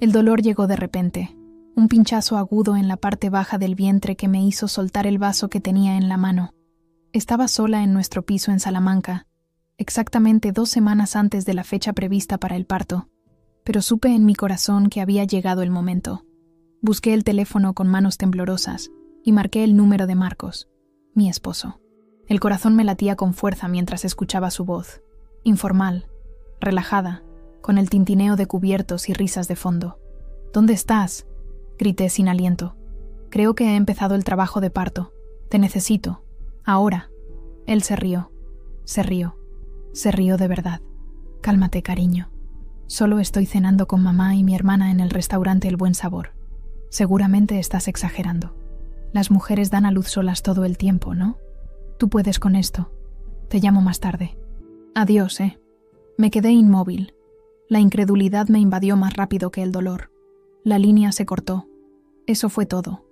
El dolor llegó de repente, un pinchazo agudo en la parte baja del vientre que me hizo soltar el vaso que tenía en la mano. Estaba sola en nuestro piso en Salamanca, exactamente 2 semanas antes de la fecha prevista para el parto, pero supe en mi corazón que había llegado el momento. Busqué el teléfono con manos temblorosas y marqué el número de Marcos, mi esposo. El corazón me latía con fuerza mientras escuchaba su voz, informal, relajada, con el tintineo de cubiertos y risas de fondo. «¿Dónde estás?», grité sin aliento. «Creo que he empezado el trabajo de parto. Te necesito. Ahora». Él se rió. Se rió. Se rió de verdad. «Cálmate, cariño. Solo estoy cenando con mamá y mi hermana en el restaurante El Buen Sabor. Seguramente estás exagerando. Las mujeres dan a luz solas todo el tiempo, ¿no? Tú puedes con esto. Te llamo más tarde. Adiós, ¿eh?» Me quedé inmóvil. La incredulidad me invadió más rápido que el dolor. La línea se cortó. Eso fue todo.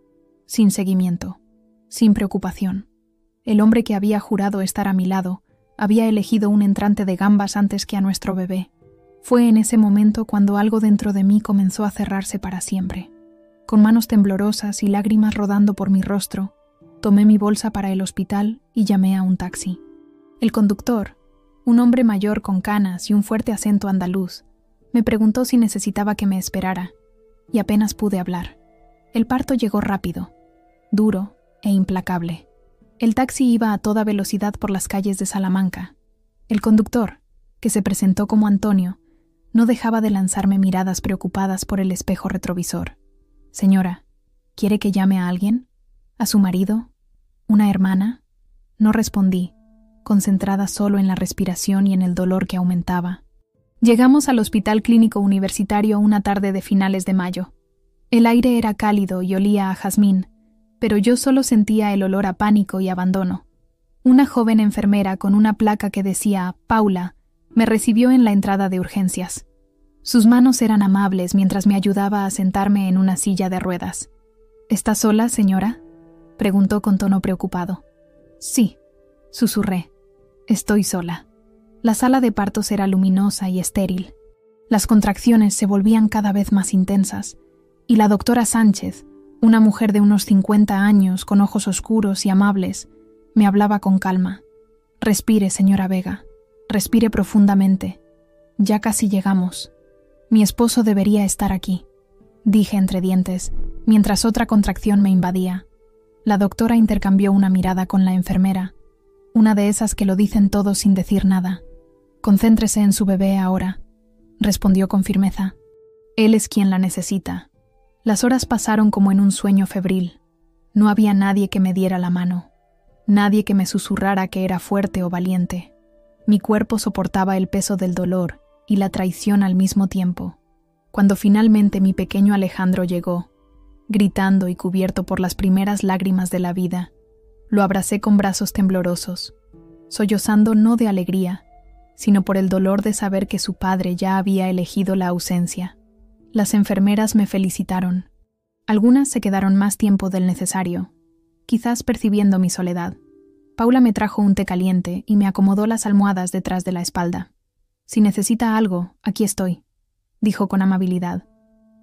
Sin seguimiento. Sin preocupación. El hombre que había jurado estar a mi lado había elegido un entrante de gambas antes que a nuestro bebé. Fue en ese momento cuando algo dentro de mí comenzó a cerrarse para siempre. Con manos temblorosas y lágrimas rodando por mi rostro, tomé mi bolsa para el hospital y llamé a un taxi. El conductor, un hombre mayor con canas y un fuerte acento andaluz, me preguntó si necesitaba que me esperara, y apenas pude hablar. El parto llegó rápido, duro e implacable. El taxi iba a toda velocidad por las calles de Salamanca. El conductor, que se presentó como Antonio, no dejaba de lanzarme miradas preocupadas por el espejo retrovisor. «Señora, ¿quiere que llame a alguien? ¿A su marido? ¿Una hermana?» No respondí, concentrada solo en la respiración y en el dolor que aumentaba. Llegamos al Hospital Clínico Universitario una tarde de finales de mayo. El aire era cálido y olía a jazmín, pero yo solo sentía el olor a pánico y abandono. Una joven enfermera con una placa que decía «Paula» me recibió en la entrada de urgencias. Sus manos eran amables mientras me ayudaba a sentarme en una silla de ruedas. «¿Está sola, señora?», preguntó con tono preocupado. «Sí», susurré. «Estoy sola». La sala de partos era luminosa y estéril. Las contracciones se volvían cada vez más intensas, y la doctora Sánchez, una mujer de unos 50 años con ojos oscuros y amables, me hablaba con calma. «Respire, señora Vega. Respire profundamente. Ya casi llegamos. Mi esposo debería estar aquí», dije entre dientes, mientras otra contracción me invadía. La doctora intercambió una mirada con la enfermera, una de esas que lo dicen todo sin decir nada. «Concéntrese en su bebé ahora», respondió con firmeza. «Él es quien la necesita». Las horas pasaron como en un sueño febril. No había nadie que me diera la mano, nadie que me susurrara que era fuerte o valiente. Mi cuerpo soportaba el peso del dolor y la traición al mismo tiempo. Cuando finalmente mi pequeño Alejandro llegó, gritando y cubierto por las primeras lágrimas de la vida, lo abracé con brazos temblorosos, sollozando no de alegría, sino por el dolor de saber que su padre ya había elegido la ausencia. Las enfermeras me felicitaron. Algunas se quedaron más tiempo del necesario, quizás percibiendo mi soledad. Paula me trajo un té caliente y me acomodó las almohadas detrás de la espalda. «Si necesita algo, aquí estoy», dijo con amabilidad.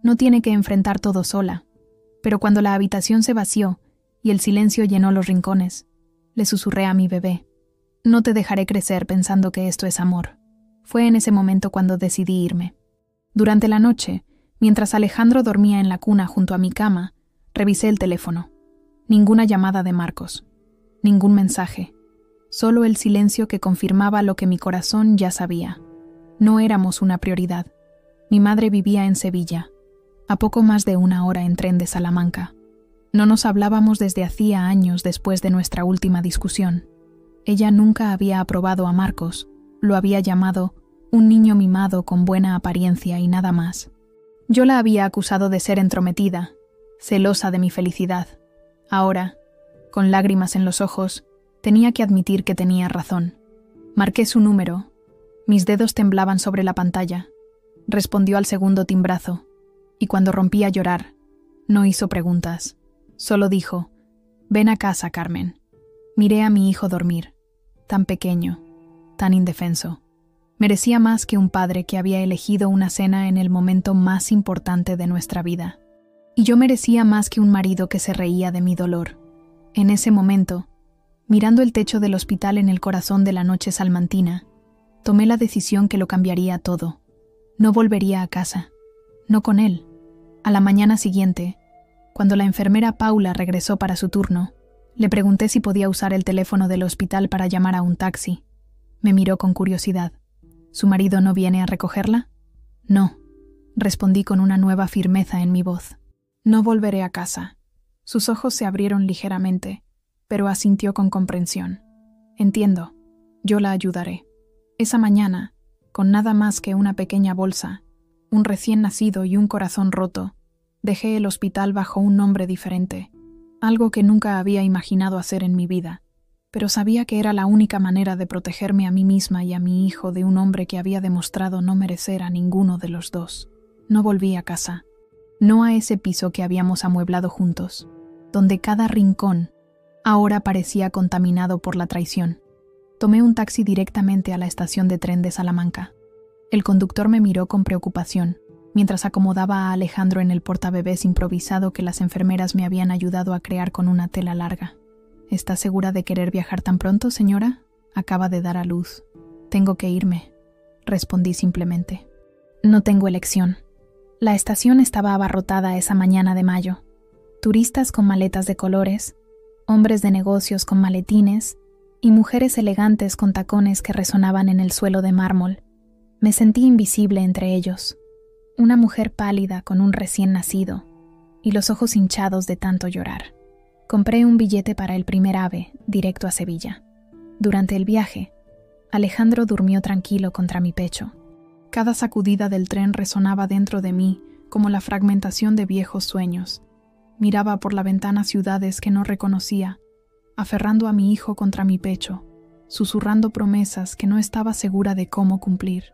«No tiene que enfrentar todo sola». Pero cuando la habitación se vació y el silencio llenó los rincones, le susurré a mi bebé: «No te dejaré crecer pensando que esto es amor». Fue en ese momento cuando decidí irme. Durante la noche, mientras Alejandro dormía en la cuna junto a mi cama, revisé el teléfono. Ninguna llamada de Marcos. Ningún mensaje. Solo el silencio que confirmaba lo que mi corazón ya sabía. No éramos una prioridad. Mi madre vivía en Sevilla, a poco más de 1 hora en tren de Salamanca. No nos hablábamos desde hacía años después de nuestra última discusión. Ella nunca había aprobado a Marcos, lo había llamado un niño mimado con buena apariencia y nada más. Yo la había acusado de ser entrometida, celosa de mi felicidad. Ahora, con lágrimas en los ojos, tenía que admitir que tenía razón. Marqué su número. Mis dedos temblaban sobre la pantalla. Respondió al segundo timbrazo, y cuando rompí a llorar, no hizo preguntas. Solo dijo: «Ven a casa, Carmen». Miré a mi hijo dormir, tan pequeño, tan indefenso. Merecía más que un padre que había elegido una cena en el momento más importante de nuestra vida. Y yo merecía más que un marido que se reía de mi dolor. En ese momento, mirando el techo del hospital en el corazón de la noche salmantina, tomé la decisión que lo cambiaría todo. No volvería a casa. No con él. A la mañana siguiente, cuando la enfermera Paula regresó para su turno, le pregunté si podía usar el teléfono del hospital para llamar a un taxi. Me miró con curiosidad. ¿Su marido no viene a recogerla? No, respondí con una nueva firmeza en mi voz. No volveré a casa. Sus ojos se abrieron ligeramente, pero asintió con comprensión. Entiendo, yo la ayudaré. Esa mañana, con nada más que una pequeña bolsa, un recién nacido y un corazón roto, dejé el hospital bajo un nombre diferente, algo que nunca había imaginado hacer en mi vida, pero sabía que era la única manera de protegerme a mí misma y a mi hijo de un hombre que había demostrado no merecer a ninguno de los dos. No volví a casa, no a ese piso que habíamos amueblado juntos, donde cada rincón ahora parecía contaminado por la traición. Tomé un taxi directamente a la estación de tren de Salamanca. El conductor me miró con preocupación, mientras acomodaba a Alejandro en el portabebés improvisado que las enfermeras me habían ayudado a crear con una tela larga. ¿Está segura de querer viajar tan pronto, señora? Acaba de dar a luz. Tengo que irme, respondí simplemente. No tengo elección. La estación estaba abarrotada esa mañana de mayo. Turistas con maletas de colores, hombres de negocios con maletines y mujeres elegantes con tacones que resonaban en el suelo de mármol. Me sentí invisible entre ellos. Una mujer pálida con un recién nacido y los ojos hinchados de tanto llorar. Compré un billete para el primer AVE, directo a Sevilla. Durante el viaje, Alejandro durmió tranquilo contra mi pecho. Cada sacudida del tren resonaba dentro de mí como la fragmentación de viejos sueños. Miraba por la ventana ciudades que no reconocía, aferrando a mi hijo contra mi pecho, susurrando promesas que no estaba segura de cómo cumplir.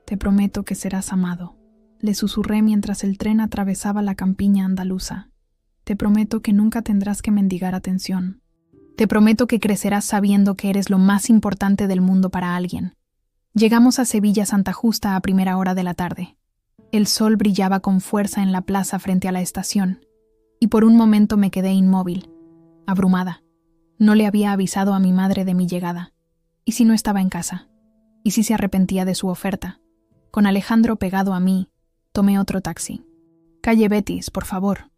Te prometo que serás amado, le susurré mientras el tren atravesaba la campiña andaluza. Te prometo que nunca tendrás que mendigar atención. Te prometo que crecerás sabiendo que eres lo más importante del mundo para alguien. Llegamos a Sevilla Santa Justa a primera hora de la tarde. El sol brillaba con fuerza en la plaza frente a la estación, y por un momento me quedé inmóvil, abrumada. No le había avisado a mi madre de mi llegada. ¿Y si no estaba en casa? ¿Y si se arrepentía de su oferta? Con Alejandro pegado a mí, tomé otro taxi. Calle Betis, por favor,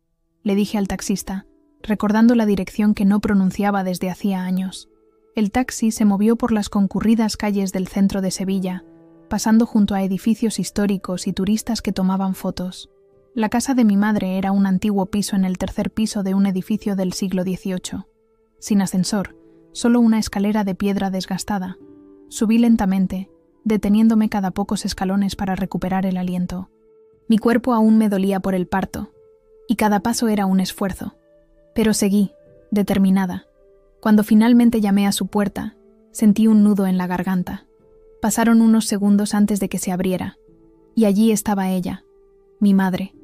le dije al taxista, recordando la dirección que no pronunciaba desde hacía años. El taxi se movió por las concurridas calles del centro de Sevilla, pasando junto a edificios históricos y turistas que tomaban fotos. La casa de mi madre era un antiguo piso en el tercer piso de un edificio del siglo XVIII. Sin ascensor, solo una escalera de piedra desgastada. Subí lentamente, deteniéndome cada pocos escalones para recuperar el aliento. Mi cuerpo aún me dolía por el parto, y cada paso era un esfuerzo. Pero seguí, determinada. Cuando finalmente llamé a su puerta, sentí un nudo en la garganta. Pasaron unos segundos antes de que se abriera, y allí estaba ella, mi madre,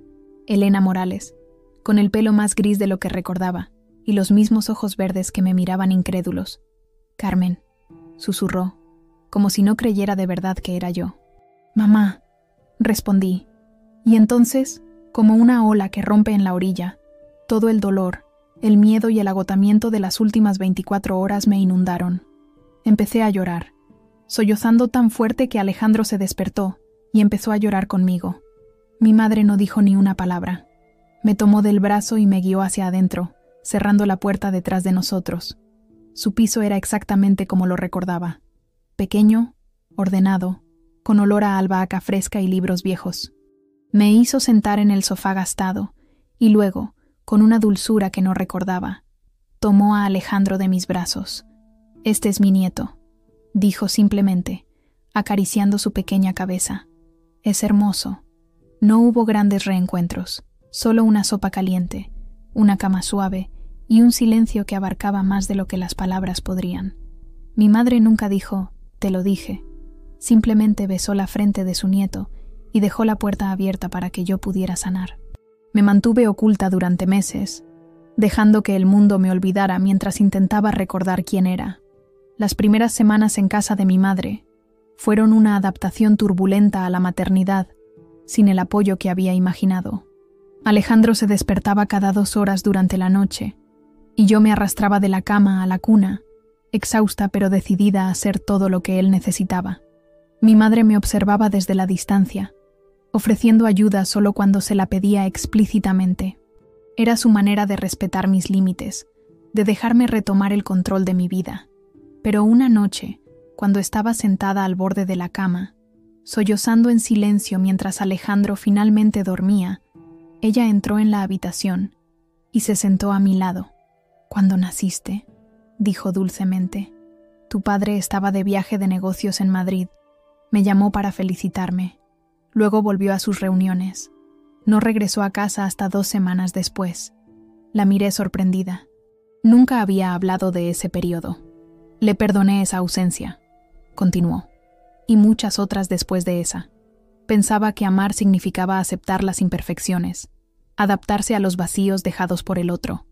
Elena Morales, con el pelo más gris de lo que recordaba, y los mismos ojos verdes que me miraban incrédulos. «Carmen», susurró, como si no creyera de verdad que era yo. «Mamá», respondí, y entonces, como una ola que rompe en la orilla, todo el dolor, el miedo y el agotamiento de las últimas 24 horas me inundaron. Empecé a llorar, sollozando tan fuerte que Alejandro se despertó y empezó a llorar conmigo. Mi madre no dijo ni una palabra. Me tomó del brazo y me guió hacia adentro, cerrando la puerta detrás de nosotros. Su piso era exactamente como lo recordaba. Pequeño, ordenado, con olor a albahaca fresca y libros viejos. Me hizo sentar en el sofá gastado, y luego, con una dulzura que no recordaba, tomó a Alejandro de mis brazos. «Este es mi nieto», dijo simplemente, acariciando su pequeña cabeza. «Es hermoso». No hubo grandes reencuentros, solo una sopa caliente, una cama suave y un silencio que abarcaba más de lo que las palabras podrían. Mi madre nunca dijo, «te lo dije». Simplemente besó la frente de su nieto y dejó la puerta abierta para que yo pudiera sanar. Me mantuve oculta durante meses, dejando que el mundo me olvidara mientras intentaba recordar quién era. Las primeras semanas en casa de mi madre, fueron una adaptación turbulenta a la maternidad, sin el apoyo que había imaginado. Alejandro se despertaba cada 2 horas durante la noche, y yo me arrastraba de la cama a la cuna, exhausta pero decidida a hacer todo lo que él necesitaba. Mi madre me observaba desde la distancia, ofreciendo ayuda solo cuando se la pedía explícitamente. Era su manera de respetar mis límites, de dejarme retomar el control de mi vida. Pero una noche, cuando estaba sentada al borde de la cama, sollozando en silencio mientras Alejandro finalmente dormía, ella entró en la habitación y se sentó a mi lado. «Cuando naciste», dijo dulcemente, «tu padre estaba de viaje de negocios en Madrid. Me llamó para felicitarme. Luego volvió a sus reuniones. No regresó a casa hasta 2 semanas después». La miré sorprendida. Nunca había hablado de ese periodo. «Le perdoné esa ausencia», continuó, «y muchas otras después de esa. Pensaba que amar significaba aceptar las imperfecciones, adaptarse a los vacíos dejados por el otro.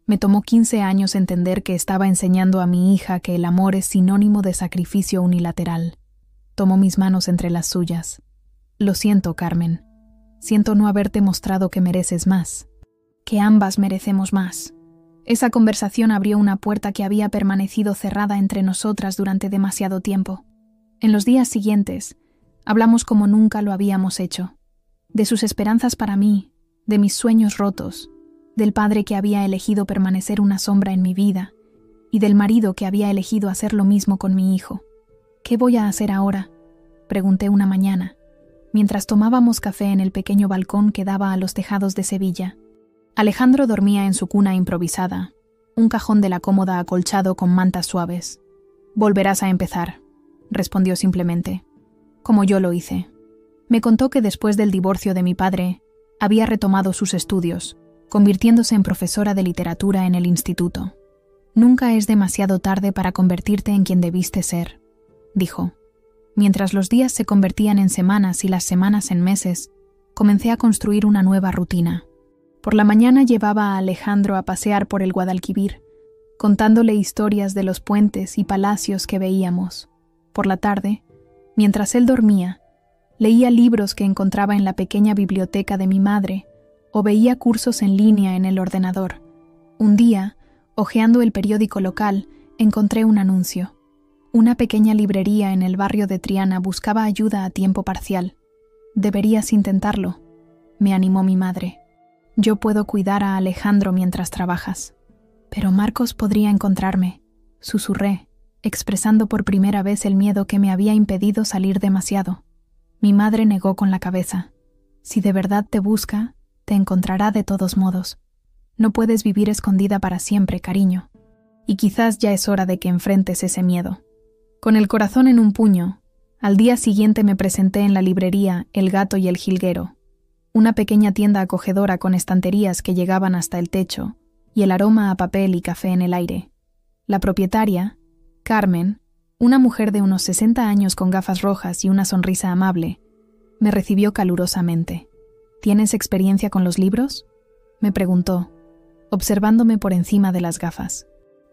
Me tomó 15 años entender que estaba enseñando a mi hija que el amor es sinónimo de sacrificio unilateral». Tomó mis manos entre las suyas. «Lo siento, Carmen. Siento no haberte mostrado que mereces más. Que ambas merecemos más». Esa conversación abrió una puerta que había permanecido cerrada entre nosotras durante demasiado tiempo. En los días siguientes, hablamos como nunca lo habíamos hecho. De sus esperanzas para mí, de mis sueños rotos, del padre que había elegido permanecer una sombra en mi vida, y del marido que había elegido hacer lo mismo con mi hijo. «¿Qué voy a hacer ahora?», pregunté una mañana, mientras tomábamos café en el pequeño balcón que daba a los tejados de Sevilla. Alejandro dormía en su cuna improvisada, un cajón de la cómoda acolchado con mantas suaves. «Volverás a empezar», respondió simplemente, como yo lo hice. Me contó que después del divorcio de mi padre, había retomado sus estudios, convirtiéndose en profesora de literatura en el instituto. «Nunca es demasiado tarde para convertirte en quien debiste ser», dijo. Mientras los días se convertían en semanas y las semanas en meses, comencé a construir una nueva rutina. Por la mañana llevaba a Alejandro a pasear por el Guadalquivir, contándole historias de los puentes y palacios que veíamos. Por la tarde, mientras él dormía, leía libros que encontraba en la pequeña biblioteca de mi madre o veía cursos en línea en el ordenador. Un día, hojeando el periódico local, encontré un anuncio. Una pequeña librería en el barrio de Triana buscaba ayuda a tiempo parcial. «Deberías intentarlo», me animó mi madre. «Yo puedo cuidar a Alejandro mientras trabajas». «Pero Marcos podría encontrarme», susurré, expresando por primera vez el miedo que me había impedido salir demasiado. Mi madre negó con la cabeza. «Si de verdad te busca, te encontrará de todos modos. No puedes vivir escondida para siempre, cariño. Y quizás ya es hora de que enfrentes ese miedo». Con el corazón en un puño, al día siguiente me presenté en la librería El Gato y el Jilguero, una pequeña tienda acogedora con estanterías que llegaban hasta el techo y el aroma a papel y café en el aire. La propietaria, Carmen, una mujer de unos 60 años con gafas rojas y una sonrisa amable, me recibió calurosamente. «¿Tienes experiencia con los libros?», me preguntó, observándome por encima de las gafas.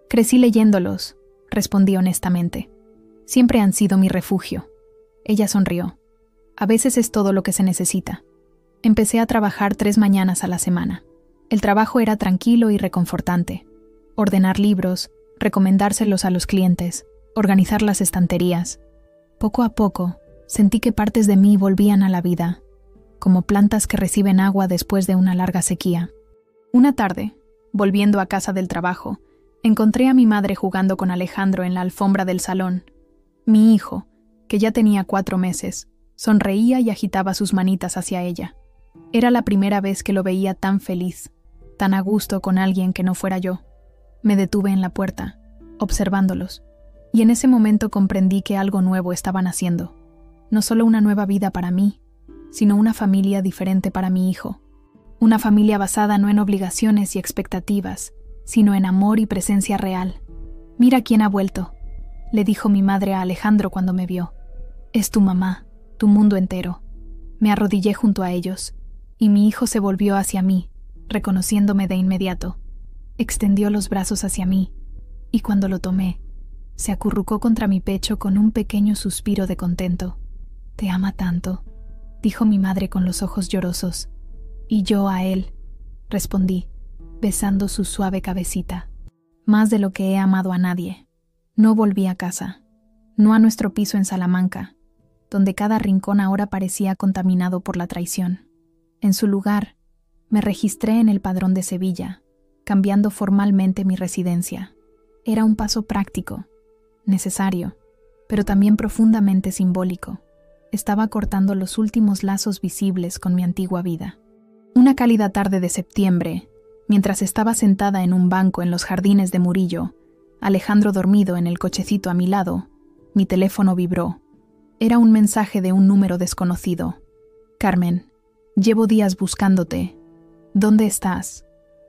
«Crecí leyéndolos», respondí honestamente. «Siempre han sido mi refugio». Ella sonrió. «A veces es todo lo que se necesita». Empecé a trabajar 3 mañanas a la semana. El trabajo era tranquilo y reconfortante. Ordenar libros, recomendárselos a los clientes, organizar las estanterías. Poco a poco, sentí que partes de mí volvían a la vida, como plantas que reciben agua después de una larga sequía. Una tarde, volviendo a casa del trabajo, encontré a mi madre jugando con Alejandro en la alfombra del salón. Mi hijo, que ya tenía 4 meses, sonreía y agitaba sus manitas hacia ella. Era la primera vez que lo veía tan feliz, tan a gusto con alguien que no fuera yo. Me detuve en la puerta, observándolos, y en ese momento comprendí que algo nuevo estaban haciendo. No solo una nueva vida para mí, sino una familia diferente para mi hijo. Una familia basada no en obligaciones y expectativas, sino en amor y presencia real. «Mira quién ha vuelto», le dijo mi madre a Alejandro cuando me vio. «Es tu mamá, tu mundo entero». Me arrodillé junto a ellos, y mi hijo se volvió hacia mí, reconociéndome de inmediato. Extendió los brazos hacia mí, y cuando lo tomé, Se acurrucó contra mi pecho con un pequeño suspiro de contento. «Te ama tanto», dijo mi madre con los ojos llorosos. «Y yo a él», respondí, besando su suave cabecita. «Más de lo que he amado a nadie». No volví a casa, no a nuestro piso en Salamanca, donde cada rincón ahora parecía contaminado por la traición. En su lugar, me registré en el padrón de Sevilla, cambiando formalmente mi residencia. Era un paso práctico, necesario, pero también profundamente simbólico. Estaba cortando los últimos lazos visibles con mi antigua vida. Una cálida tarde de septiembre, mientras estaba sentada en un banco en los jardines de Murillo, Alejandro dormido en el cochecito a mi lado, mi teléfono vibró. Era un mensaje de un número desconocido. «Carmen, llevo días buscándote. ¿Dónde estás?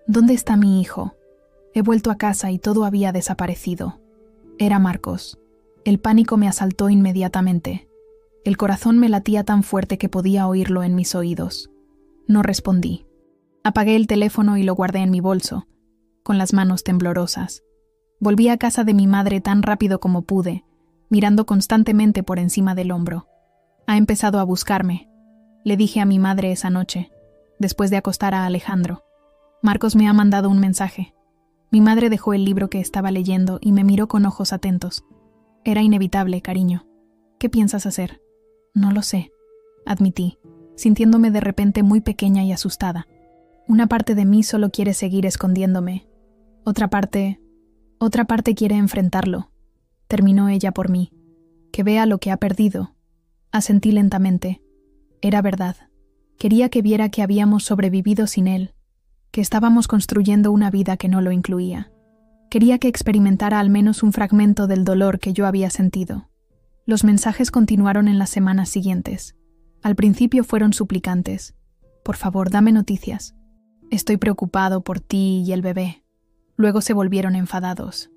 ¿Dónde está mi hijo? He vuelto a casa y todo había desaparecido». Era Marcos. El pánico me asaltó inmediatamente. El corazón me latía tan fuerte que podía oírlo en mis oídos. No respondí. Apagué el teléfono y lo guardé en mi bolso, con las manos temblorosas. Volví a casa de mi madre tan rápido como pude, mirando constantemente por encima del hombro. «Ha empezado a buscarme», le dije a mi madre esa noche, después de acostar a Alejandro. «Marcos me ha mandado un mensaje». Mi madre dejó el libro que estaba leyendo y me miró con ojos atentos. «Era inevitable, cariño. ¿Qué piensas hacer?» «No lo sé», admití, sintiéndome de repente muy pequeña y asustada. Una parte de mí solo quiere seguir escondiéndome. Otra parte quiere enfrentarlo. Terminó ella por mí. «Que vea lo que ha perdido». Asentí lentamente. Era verdad. Quería que viera que habíamos sobrevivido sin él, que estábamos construyendo una vida que no lo incluía. Quería que experimentara al menos un fragmento del dolor que yo había sentido. Los mensajes continuaron en las semanas siguientes. Al principio fueron suplicantes. «Por favor, dame noticias. Estoy preocupado por ti y el bebé». Luego se volvieron enfadados.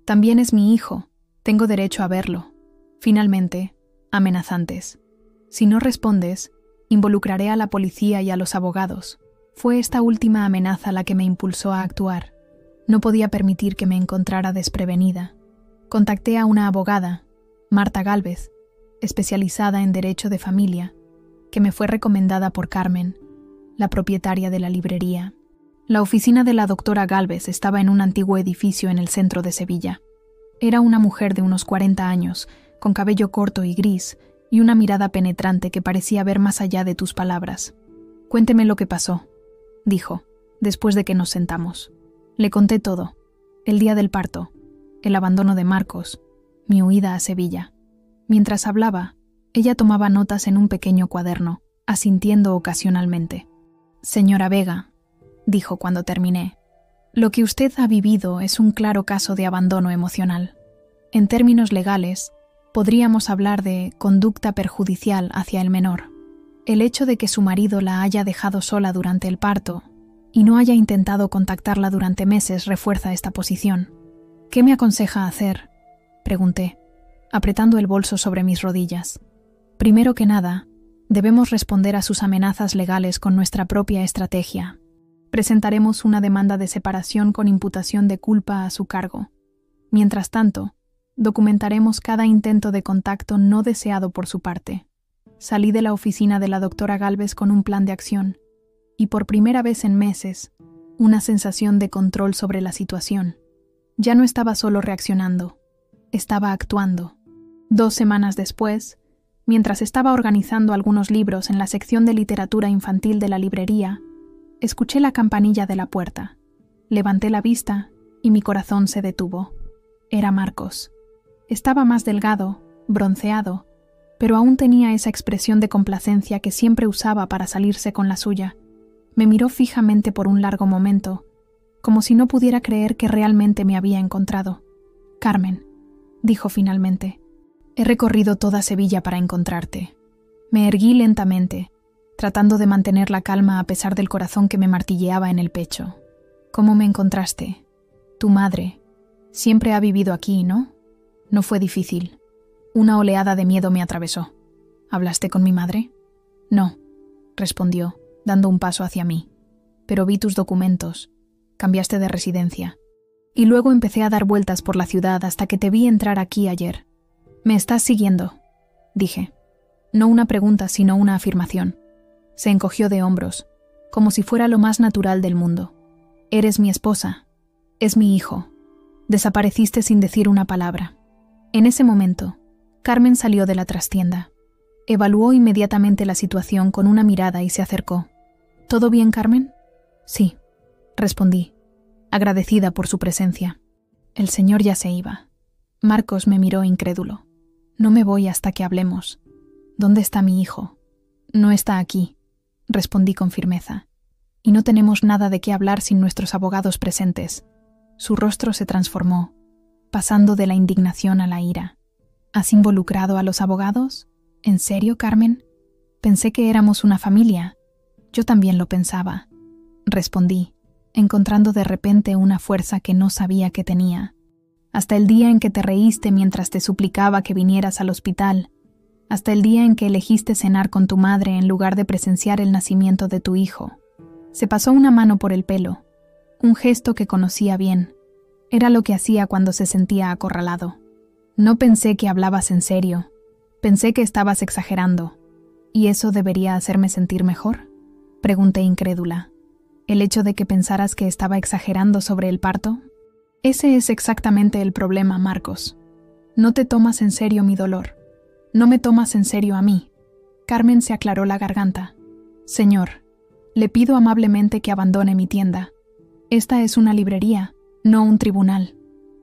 «También es mi hijo. Tengo derecho a verlo». Finalmente, amenazantes. «Si no respondes, involucraré a la policía y a los abogados». Fue esta última amenaza la que me impulsó a actuar. No podía permitir que me encontrara desprevenida. Contacté a una abogada, Marta Gálvez, especializada en derecho de familia, que me fue recomendada por Carmen, la propietaria de la librería. La oficina de la doctora Gálvez estaba en un antiguo edificio en el centro de Sevilla. Era una mujer de unos 40 años, con cabello corto y gris, y una mirada penetrante que parecía ver más allá de tus palabras. «Cuénteme lo que pasó», dijo, después de que nos sentamos. Le conté todo: el día del parto, el abandono de Marcos, mi huida a Sevilla. Mientras hablaba, ella tomaba notas en un pequeño cuaderno, asintiendo ocasionalmente. «Señora Vega», dijo cuando terminé, «lo que usted ha vivido es un claro caso de abandono emocional. En términos legales, podríamos hablar de conducta perjudicial hacia el menor. El hecho de que su marido la haya dejado sola durante el parto y no haya intentado contactarla durante meses refuerza esta posición». «¿Qué me aconseja hacer?», pregunté, apretando el bolso sobre mis rodillas. «Primero que nada, debemos responder a sus amenazas legales con nuestra propia estrategia. Presentaremos una demanda de separación con imputación de culpa a su cargo. Mientras tanto, documentaremos cada intento de contacto no deseado por su parte». Salí de la oficina de la doctora Gálvez con un plan de acción, y por primera vez en meses, una sensación de control sobre la situación. Ya no estaba solo reaccionando, estaba actuando. 2 semanas después, mientras estaba organizando algunos libros en la sección de literatura infantil de la librería, escuché la campanilla de la puerta. Levanté la vista y mi corazón se detuvo. Era Marcos. Estaba más delgado, bronceado, pero aún tenía esa expresión de complacencia que siempre usaba para salirse con la suya. Me miró fijamente por un largo momento, como si no pudiera creer que realmente me había encontrado. «Carmen», dijo finalmente, «he recorrido toda Sevilla para encontrarte». Me erguí lentamente, tratando de mantener la calma a pesar del corazón que me martilleaba en el pecho. «¿Cómo me encontraste? Tu madre. Siempre ha vivido aquí, ¿no? No fue difícil». Una oleada de miedo me atravesó. «¿Hablaste con mi madre?» «No», respondió, dando un paso hacia mí. «Pero vi tus documentos. Cambiaste de residencia. Y luego empecé a dar vueltas por la ciudad hasta que te vi entrar aquí ayer. «¿Me estás siguiendo?», dije. No una pregunta, sino una afirmación. Se encogió de hombros, como si fuera lo más natural del mundo. «Eres mi esposa. Es mi hijo». Desapareciste sin decir una palabra. En ese momento, Carmen salió de la trastienda. Evaluó inmediatamente la situación con una mirada y se acercó. «¿Todo bien, Carmen?» «Sí», respondí, agradecida por su presencia. El señor ya se iba. Marcos me miró incrédulo. «No me voy hasta que hablemos. ¿Dónde está mi hijo?» «No está aquí», respondí con firmeza. «Y no tenemos nada de qué hablar sin nuestros abogados presentes». Su rostro se transformó, pasando de la indignación a la ira. «¿Has involucrado a los abogados? ¿En serio, Carmen? Pensé que éramos una familia». «Yo también lo pensaba», respondí, encontrando de repente una fuerza que no sabía que tenía. «Hasta el día en que te reíste mientras te suplicaba que vinieras al hospital, hasta el día en que elegiste cenar con tu madre en lugar de presenciar el nacimiento de tu hijo». Se pasó una mano por el pelo, un gesto que conocía bien. Era lo que hacía cuando se sentía acorralado. «No pensé que hablabas en serio. Pensé que estabas exagerando. ¿Y eso debería hacerme sentir mejor?», pregunté incrédula. «¿El hecho de que pensaras que estaba exagerando sobre el parto?» «Ese es exactamente el problema, Marcos. No te tomas en serio mi dolor. No me tomas en serio a mí». Carmen se aclaró la garganta. «Señor, le pido amablemente que abandone mi tienda. Esta es una librería, no un tribunal».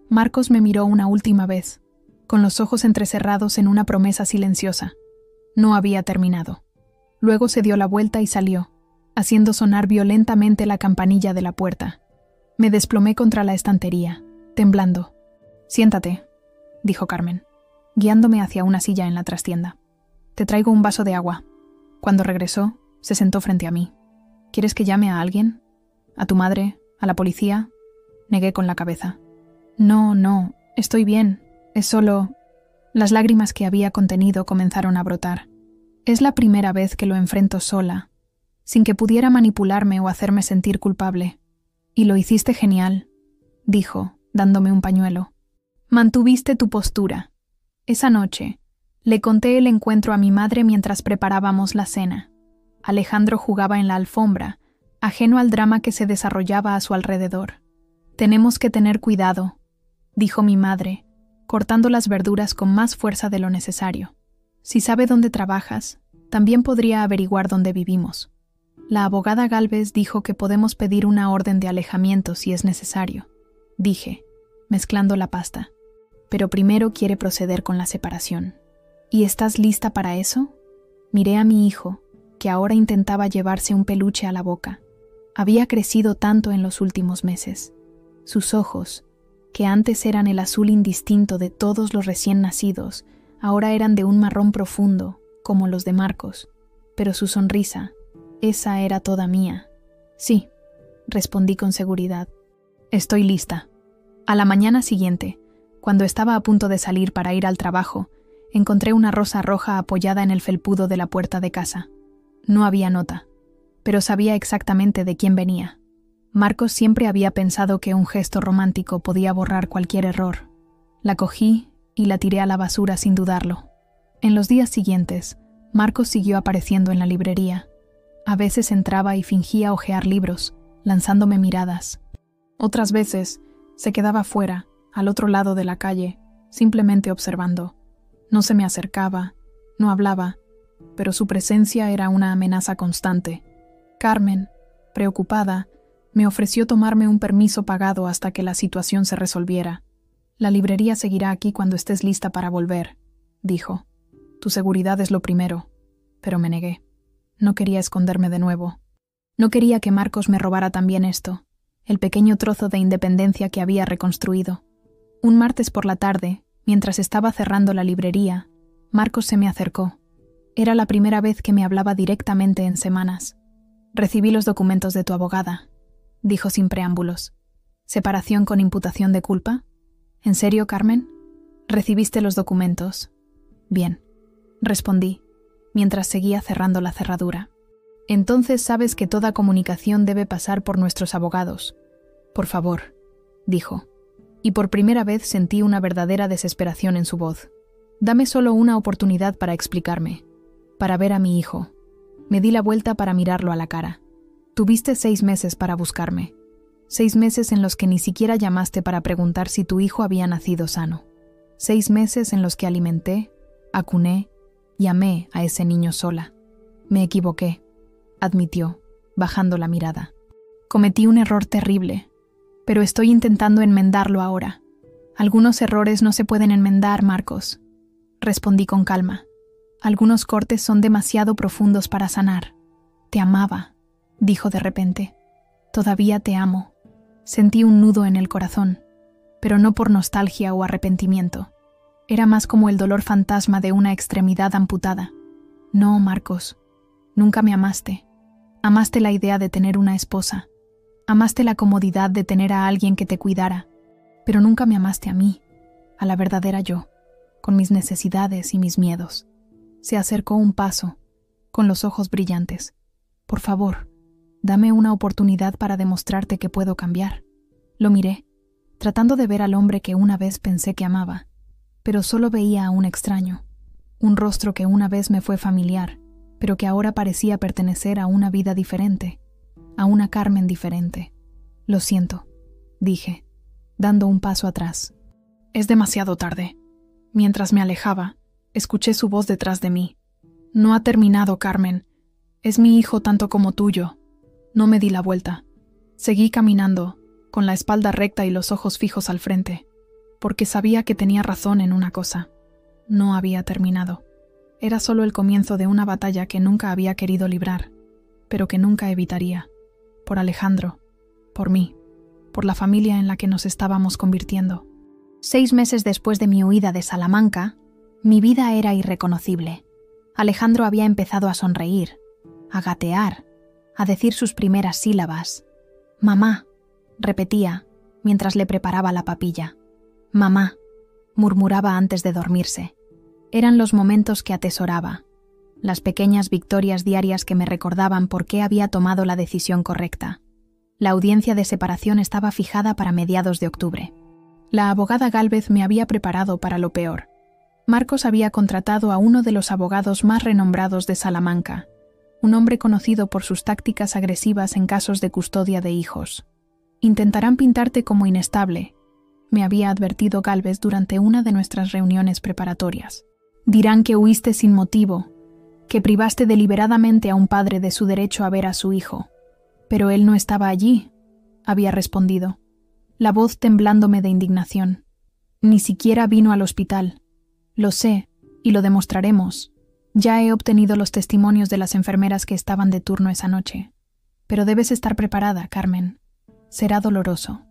Marcos me miró una última vez, con los ojos entrecerrados en una promesa silenciosa. No había terminado. Luego se dio la vuelta y salió, haciendo sonar violentamente la campanilla de la puerta. Me desplomé contra la estantería, temblando. «Siéntate», dijo Carmen, guiándome hacia una silla en la trastienda. «Te traigo un vaso de agua». Cuando regresó, se sentó frente a mí. «¿Quieres que llame a alguien? ¿A tu madre? ¿A la policía?». Negué con la cabeza. No, estoy bien. Es solo...». Las lágrimas que había contenido comenzaron a brotar. Es la primera vez que lo enfrento sola, sin que pudiera manipularme o hacerme sentir culpable. «Y lo hiciste genial», dijo, dándome un pañuelo. «Mantuviste tu postura. Esa noche, le conté el encuentro a mi madre mientras preparábamos la cena. Alejandro jugaba en la alfombra, ajeno al drama que se desarrollaba a su alrededor. «Tenemos que tener cuidado», dijo mi madre, cortando las verduras con más fuerza de lo necesario. «Si sabe dónde trabajas, también podría averiguar dónde vivimos. La abogada Gálvez dijo que podemos pedir una orden de alejamiento si es necesario», dije, mezclando la pasta. «Pero primero quiere proceder con la separación». «¿Y estás lista para eso?». Miré a mi hijo, que ahora intentaba llevarse un peluche a la boca. Había crecido tanto en los últimos meses. Sus ojos, que antes eran el azul indistinto de todos los recién nacidos, ahora eran de un marrón profundo, como los de Marcos. Pero su sonrisa, esa era toda mía. «Sí», respondí con seguridad. «Estoy lista». A la mañana siguiente, cuando estaba a punto de salir para ir al trabajo, encontré una rosa roja apoyada en el felpudo de la puerta de casa. No había nota, pero sabía exactamente de quién venía. Marcos siempre había pensado que un gesto romántico podía borrar cualquier error. La cogí y la tiré a la basura sin dudarlo. En los días siguientes, Marcos siguió apareciendo en la librería. A veces entraba y fingía hojear libros, lanzándome miradas. Otras veces se quedaba fuera, al otro lado de la calle, simplemente observando. No se me acercaba, no hablaba, pero su presencia era una amenaza constante. Carmen, preocupada, me ofreció tomarme un permiso pagado hasta que la situación se resolviera. «La librería seguirá aquí cuando estés lista para volver», dijo. «Tu seguridad es lo primero». Pero me negué. No quería esconderme de nuevo. No quería que Marcos me robara también esto, el pequeño trozo de independencia que había reconstruido. Un martes por la tarde, mientras estaba cerrando la librería, Marcos se me acercó. Era la primera vez que me hablaba directamente en semanas. «Recibí los documentos de tu abogada», dijo sin preámbulos. «¿Separación con imputación de culpa? ¿En serio, Carmen? ¿Recibiste los documentos?» «Bien», respondí, mientras seguía cerrando la cerradura. «Entonces sabes que toda comunicación debe pasar por nuestros abogados. Por favor», dijo, y por primera vez sentí una verdadera desesperación en su voz. «Dame solo una oportunidad para explicarme, para ver a mi hijo». Me di la vuelta para mirarlo a la cara. «Tuviste 6 meses para buscarme. 6 meses en los que ni siquiera llamaste para preguntar si tu hijo había nacido sano. 6 meses en los que alimenté, acuné y amé a ese niño sola. Me equivoqué», admitió, bajando la mirada. «Cometí un error terrible, pero estoy intentando enmendarlo ahora. Algunos errores no se pueden enmendar, Marcos», respondí con calma. «Algunos cortes son demasiado profundos para sanar». «Te amaba», dijo de repente. «Todavía te amo». Sentí un nudo en el corazón, pero no por nostalgia o arrepentimiento. Era más como el dolor fantasma de una extremidad amputada. «No, Marcos, nunca me amaste. Amaste la idea de tener una esposa. Amaste la comodidad de tener a alguien que te cuidara, pero nunca me amaste a mí, a la verdadera yo, con mis necesidades y mis miedos». Se acercó un paso, con los ojos brillantes. «Por favor, dame una oportunidad para demostrarte que puedo cambiar». Lo miré, tratando de ver al hombre que una vez pensé que amaba, pero solo veía a un extraño, un rostro que una vez me fue familiar, pero que ahora parecía pertenecer a una vida diferente, a una Carmen diferente. «Lo siento», dije, dando un paso atrás. «Es demasiado tarde». Mientras me alejaba, escuché su voz detrás de mí. «No ha terminado, Carmen. Es mi hijo tanto como tuyo». No me di la vuelta. Seguí caminando, con la espalda recta y los ojos fijos al frente, porque sabía que tenía razón en una cosa. No había terminado. Era solo el comienzo de una batalla que nunca había querido librar, pero que nunca evitaría. Por Alejandro, por mí, por la familia en la que nos estábamos convirtiendo. 6 meses después de mi huida de Salamanca, mi vida era irreconocible. Alejandro había empezado a sonreír, a gatear, a decir sus primeras sílabas. «Mamá», repetía, mientras le preparaba la papilla. «Mamá», murmuraba antes de dormirse. Eran los momentos que atesoraba, las pequeñas victorias diarias que me recordaban por qué había tomado la decisión correcta. La audiencia de separación estaba fijada para mediados de octubre. La abogada Gálvez me había preparado para lo peor. Marcos había contratado a uno de los abogados más renombrados de Salamanca, un hombre conocido por sus tácticas agresivas en casos de custodia de hijos. «Intentarán pintarte como inestable», me había advertido Gálvez durante una de nuestras reuniones preparatorias. «Dirán que huiste sin motivo, que privaste deliberadamente a un padre de su derecho a ver a su hijo». «Pero él no estaba allí», había respondido, la voz temblándome de indignación. «Ni siquiera vino al hospital. Lo sé, y lo demostraremos. Ya he obtenido los testimonios de las enfermeras que estaban de turno esa noche. Pero debes estar preparada, Carmen. Será doloroso».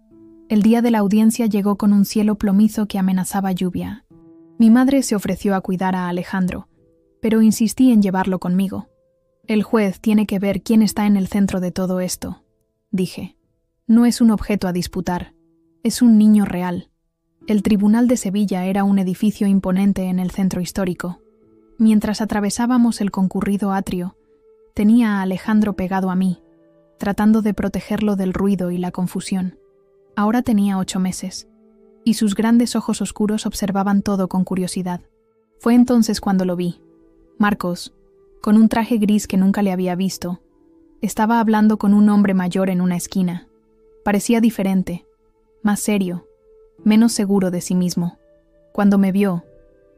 El día de la audiencia llegó con un cielo plomizo que amenazaba lluvia. Mi madre se ofreció a cuidar a Alejandro, pero insistí en llevarlo conmigo. «El juez tiene que ver quién está en el centro de todo esto», dije. «No es un objeto a disputar, es un niño real». El Tribunal de Sevilla era un edificio imponente en el centro histórico. Mientras atravesábamos el concurrido atrio, tenía a Alejandro pegado a mí, tratando de protegerlo del ruido y la confusión. Ahora tenía 8 meses, y sus grandes ojos oscuros observaban todo con curiosidad. Fue entonces cuando lo vi. Marcos, con un traje gris que nunca le había visto, estaba hablando con un hombre mayor en una esquina. Parecía diferente, más serio, menos seguro de sí mismo. Cuando me vio,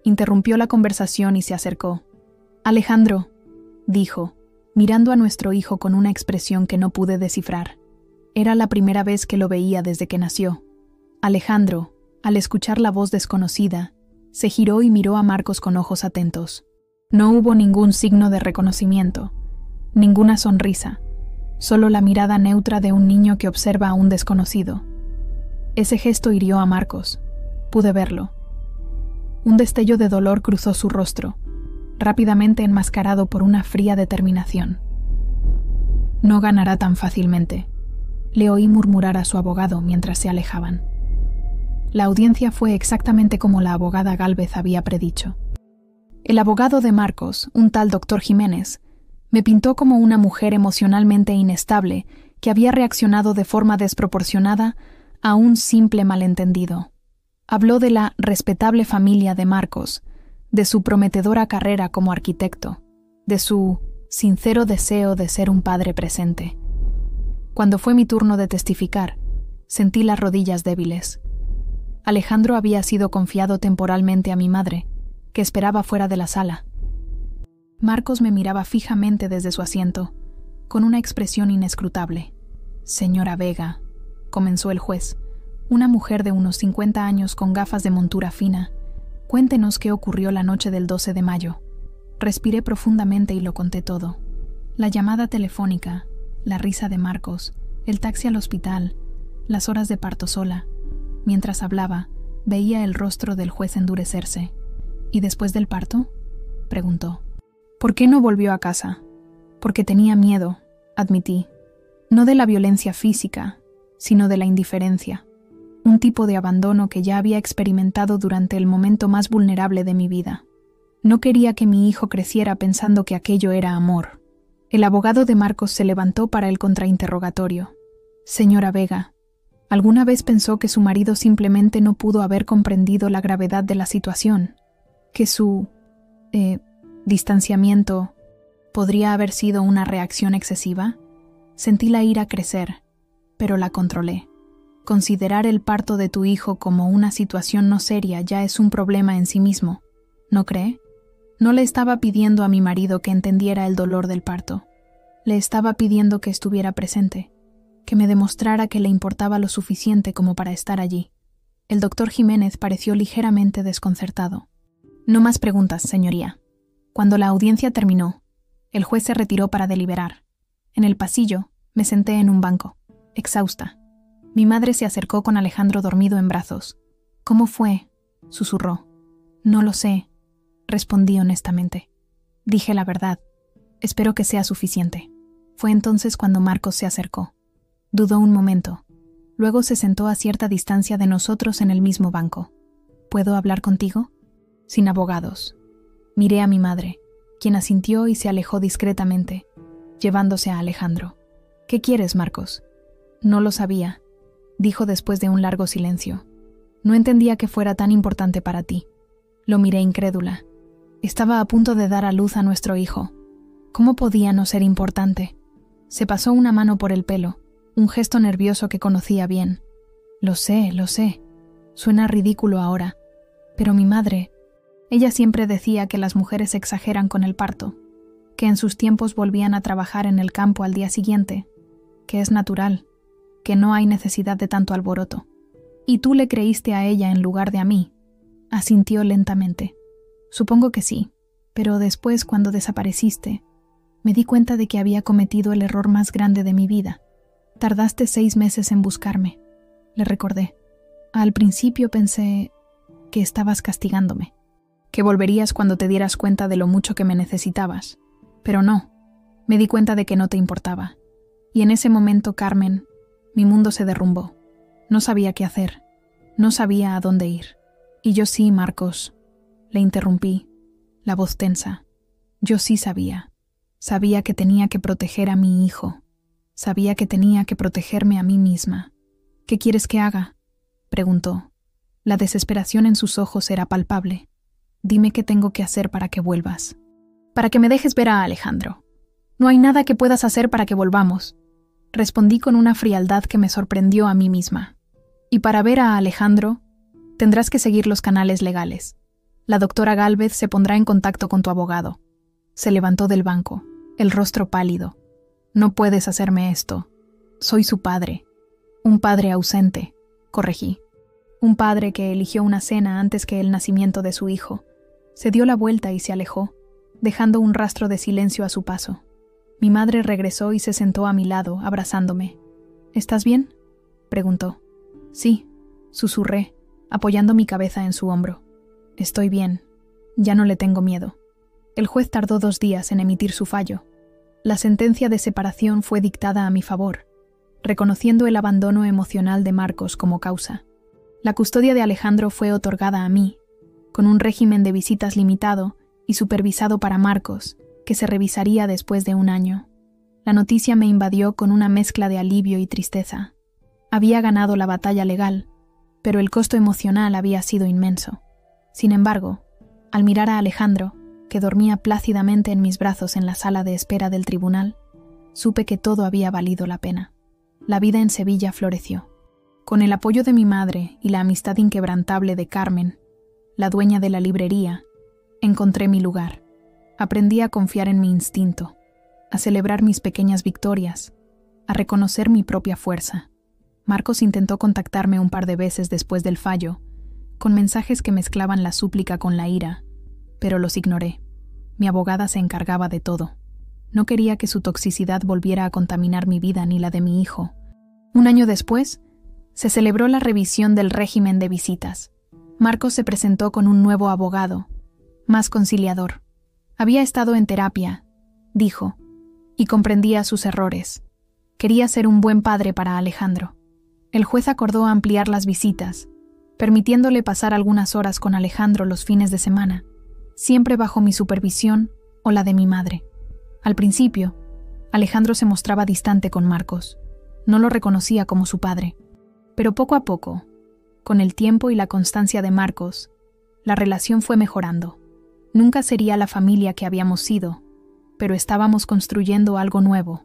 interrumpió la conversación y se acercó. «Alejandro», dijo, mirando a nuestro hijo con una expresión que no pude descifrar. Era la primera vez que lo veía desde que nació. Alejandro, al escuchar la voz desconocida, se giró y miró a Marcos con ojos atentos. No hubo ningún signo de reconocimiento, ninguna sonrisa, solo la mirada neutra de un niño que observa a un desconocido. Ese gesto hirió a Marcos. Pude verlo. Un destello de dolor cruzó su rostro, rápidamente enmascarado por una fría determinación. «No ganará tan fácilmente», le oí murmurar a su abogado mientras se alejaban. La audiencia fue exactamente como la abogada Gálvez había predicho. El abogado de Marcos, un tal doctor Jiménez, me pintó como una mujer emocionalmente inestable que había reaccionado de forma desproporcionada a un simple malentendido. Habló de la respetable familia de Marcos, de su prometedora carrera como arquitecto, de su sincero deseo de ser un padre presente. Cuando fue mi turno de testificar, sentí las rodillas débiles. Alejandro había sido confiado temporalmente a mi madre, que esperaba fuera de la sala. Marcos me miraba fijamente desde su asiento, con una expresión inescrutable. «Señora Vega», comenzó el juez, una mujer de unos 50 años con gafas de montura fina, «cuéntenos qué ocurrió la noche del 12 de mayo». Respiré profundamente y lo conté todo. La llamada telefónica, la risa de Marcos, el taxi al hospital, las horas de parto sola. Mientras hablaba, veía el rostro del juez endurecerse. «¿Y después del parto?», preguntó. «¿Por qué no volvió a casa?». «Porque tenía miedo», admití. «No de la violencia física, sino de la indiferencia. Un tipo de abandono que ya había experimentado durante el momento más vulnerable de mi vida. No quería que mi hijo creciera pensando que aquello era amor». El abogado de Marcos se levantó para el contrainterrogatorio. «Señora Vega, ¿alguna vez pensó que su marido simplemente no pudo haber comprendido la gravedad de la situación? ¿Que su distanciamiento podría haber sido una reacción excesiva?» Sentí la ira crecer, pero la controlé. Considerar el parto de tu hijo como una situación no seria ya es un problema en sí mismo, ¿no cree? No le estaba pidiendo a mi marido que entendiera el dolor del parto. Le estaba pidiendo que estuviera presente, que me demostrara que le importaba lo suficiente como para estar allí. El doctor Jiménez pareció ligeramente desconcertado. «No más preguntas, señoría». Cuando la audiencia terminó, el juez se retiró para deliberar. En el pasillo, me senté en un banco, exhausta. Mi madre se acercó con Alejandro dormido en brazos. «¿Cómo fue?», susurró. «No lo sé», respondí honestamente. Dije la verdad. «Espero que sea suficiente». Fue entonces cuando Marcos se acercó. Dudó un momento. Luego se sentó a cierta distancia de nosotros en el mismo banco. «¿Puedo hablar contigo?». «Sin abogados». Miré a mi madre, quien asintió y se alejó discretamente, llevándose a Alejandro. «¿Qué quieres, Marcos?». «No lo sabía», dijo después de un largo silencio. «No entendía que fuera tan importante para ti». Lo miré incrédula. Estaba a punto de dar a luz a nuestro hijo. ¿Cómo podía no ser importante? Se pasó una mano por el pelo, un gesto nervioso que conocía bien. Lo sé. Suena ridículo ahora. Pero mi madre, ella siempre decía que las mujeres exageran con el parto, que en sus tiempos volvían a trabajar en el campo al día siguiente, que es natural, que no hay necesidad de tanto alboroto. Y tú le creíste a ella en lugar de a mí. Asintió lentamente. Supongo que sí, pero después, cuando desapareciste, me di cuenta de que había cometido el error más grande de mi vida. Tardaste 6 meses en buscarme, le recordé. Al principio pensé que estabas castigándome, que volverías cuando te dieras cuenta de lo mucho que me necesitabas. Pero no, me di cuenta de que no te importaba. Y en ese momento, Carmen, mi mundo se derrumbó. No sabía qué hacer, no sabía a dónde ir. Y yo sí, Marcos, le interrumpí, la voz tensa. Yo sí sabía. Sabía que tenía que proteger a mi hijo. Sabía que tenía que protegerme a mí misma. «¿Qué quieres que haga?», preguntó. La desesperación en sus ojos era palpable. «Dime qué tengo que hacer para que vuelvas». «Para que me dejes ver a Alejandro. No hay nada que puedas hacer para que volvamos», respondí con una frialdad que me sorprendió a mí misma. «Y para ver a Alejandro, tendrás que seguir los canales legales. La doctora Gálvez se pondrá en contacto con tu abogado». Se levantó del banco, el rostro pálido. «No puedes hacerme esto. Soy su padre». «Un padre ausente», corregí. «Un padre que eligió una cena antes que el nacimiento de su hijo». Se dio la vuelta y se alejó, dejando un rastro de silencio a su paso. Mi madre regresó y se sentó a mi lado, abrazándome. «¿Estás bien?», preguntó. «Sí», susurré, apoyando mi cabeza en su hombro. «Estoy bien. Ya no le tengo miedo». El juez tardó 2 días en emitir su fallo. La sentencia de separación fue dictada a mi favor, reconociendo el abandono emocional de Marcos como causa. La custodia de Alejandro fue otorgada a mí, con un régimen de visitas limitado y supervisado para Marcos, que se revisaría después de 1 año. La noticia me invadió con una mezcla de alivio y tristeza. Había ganado la batalla legal, pero el costo emocional había sido inmenso. Sin embargo, al mirar a Alejandro, que dormía plácidamente en mis brazos en la sala de espera del tribunal, supe que todo había valido la pena. La vida en Sevilla floreció. Con el apoyo de mi madre y la amistad inquebrantable de Carmen, la dueña de la librería, encontré mi lugar. Aprendí a confiar en mi instinto, a celebrar mis pequeñas victorias, a reconocer mi propia fuerza. Marcos intentó contactarme un par de veces después del fallo, con mensajes que mezclaban la súplica con la ira, pero los ignoré. Mi abogada se encargaba de todo. No quería que su toxicidad volviera a contaminar mi vida ni la de mi hijo. Un año después, se celebró la revisión del régimen de visitas. Marcos se presentó con un nuevo abogado, más conciliador. Había estado en terapia, dijo, y comprendía sus errores. Quería ser un buen padre para Alejandro. El juez acordó ampliar las visitas, permitiéndole pasar algunas horas con Alejandro los fines de semana, siempre bajo mi supervisión o la de mi madre. Al principio, Alejandro se mostraba distante con Marcos. No lo reconocía como su padre. Pero poco a poco, con el tiempo y la constancia de Marcos, la relación fue mejorando. Nunca sería la familia que habíamos sido, pero estábamos construyendo algo nuevo,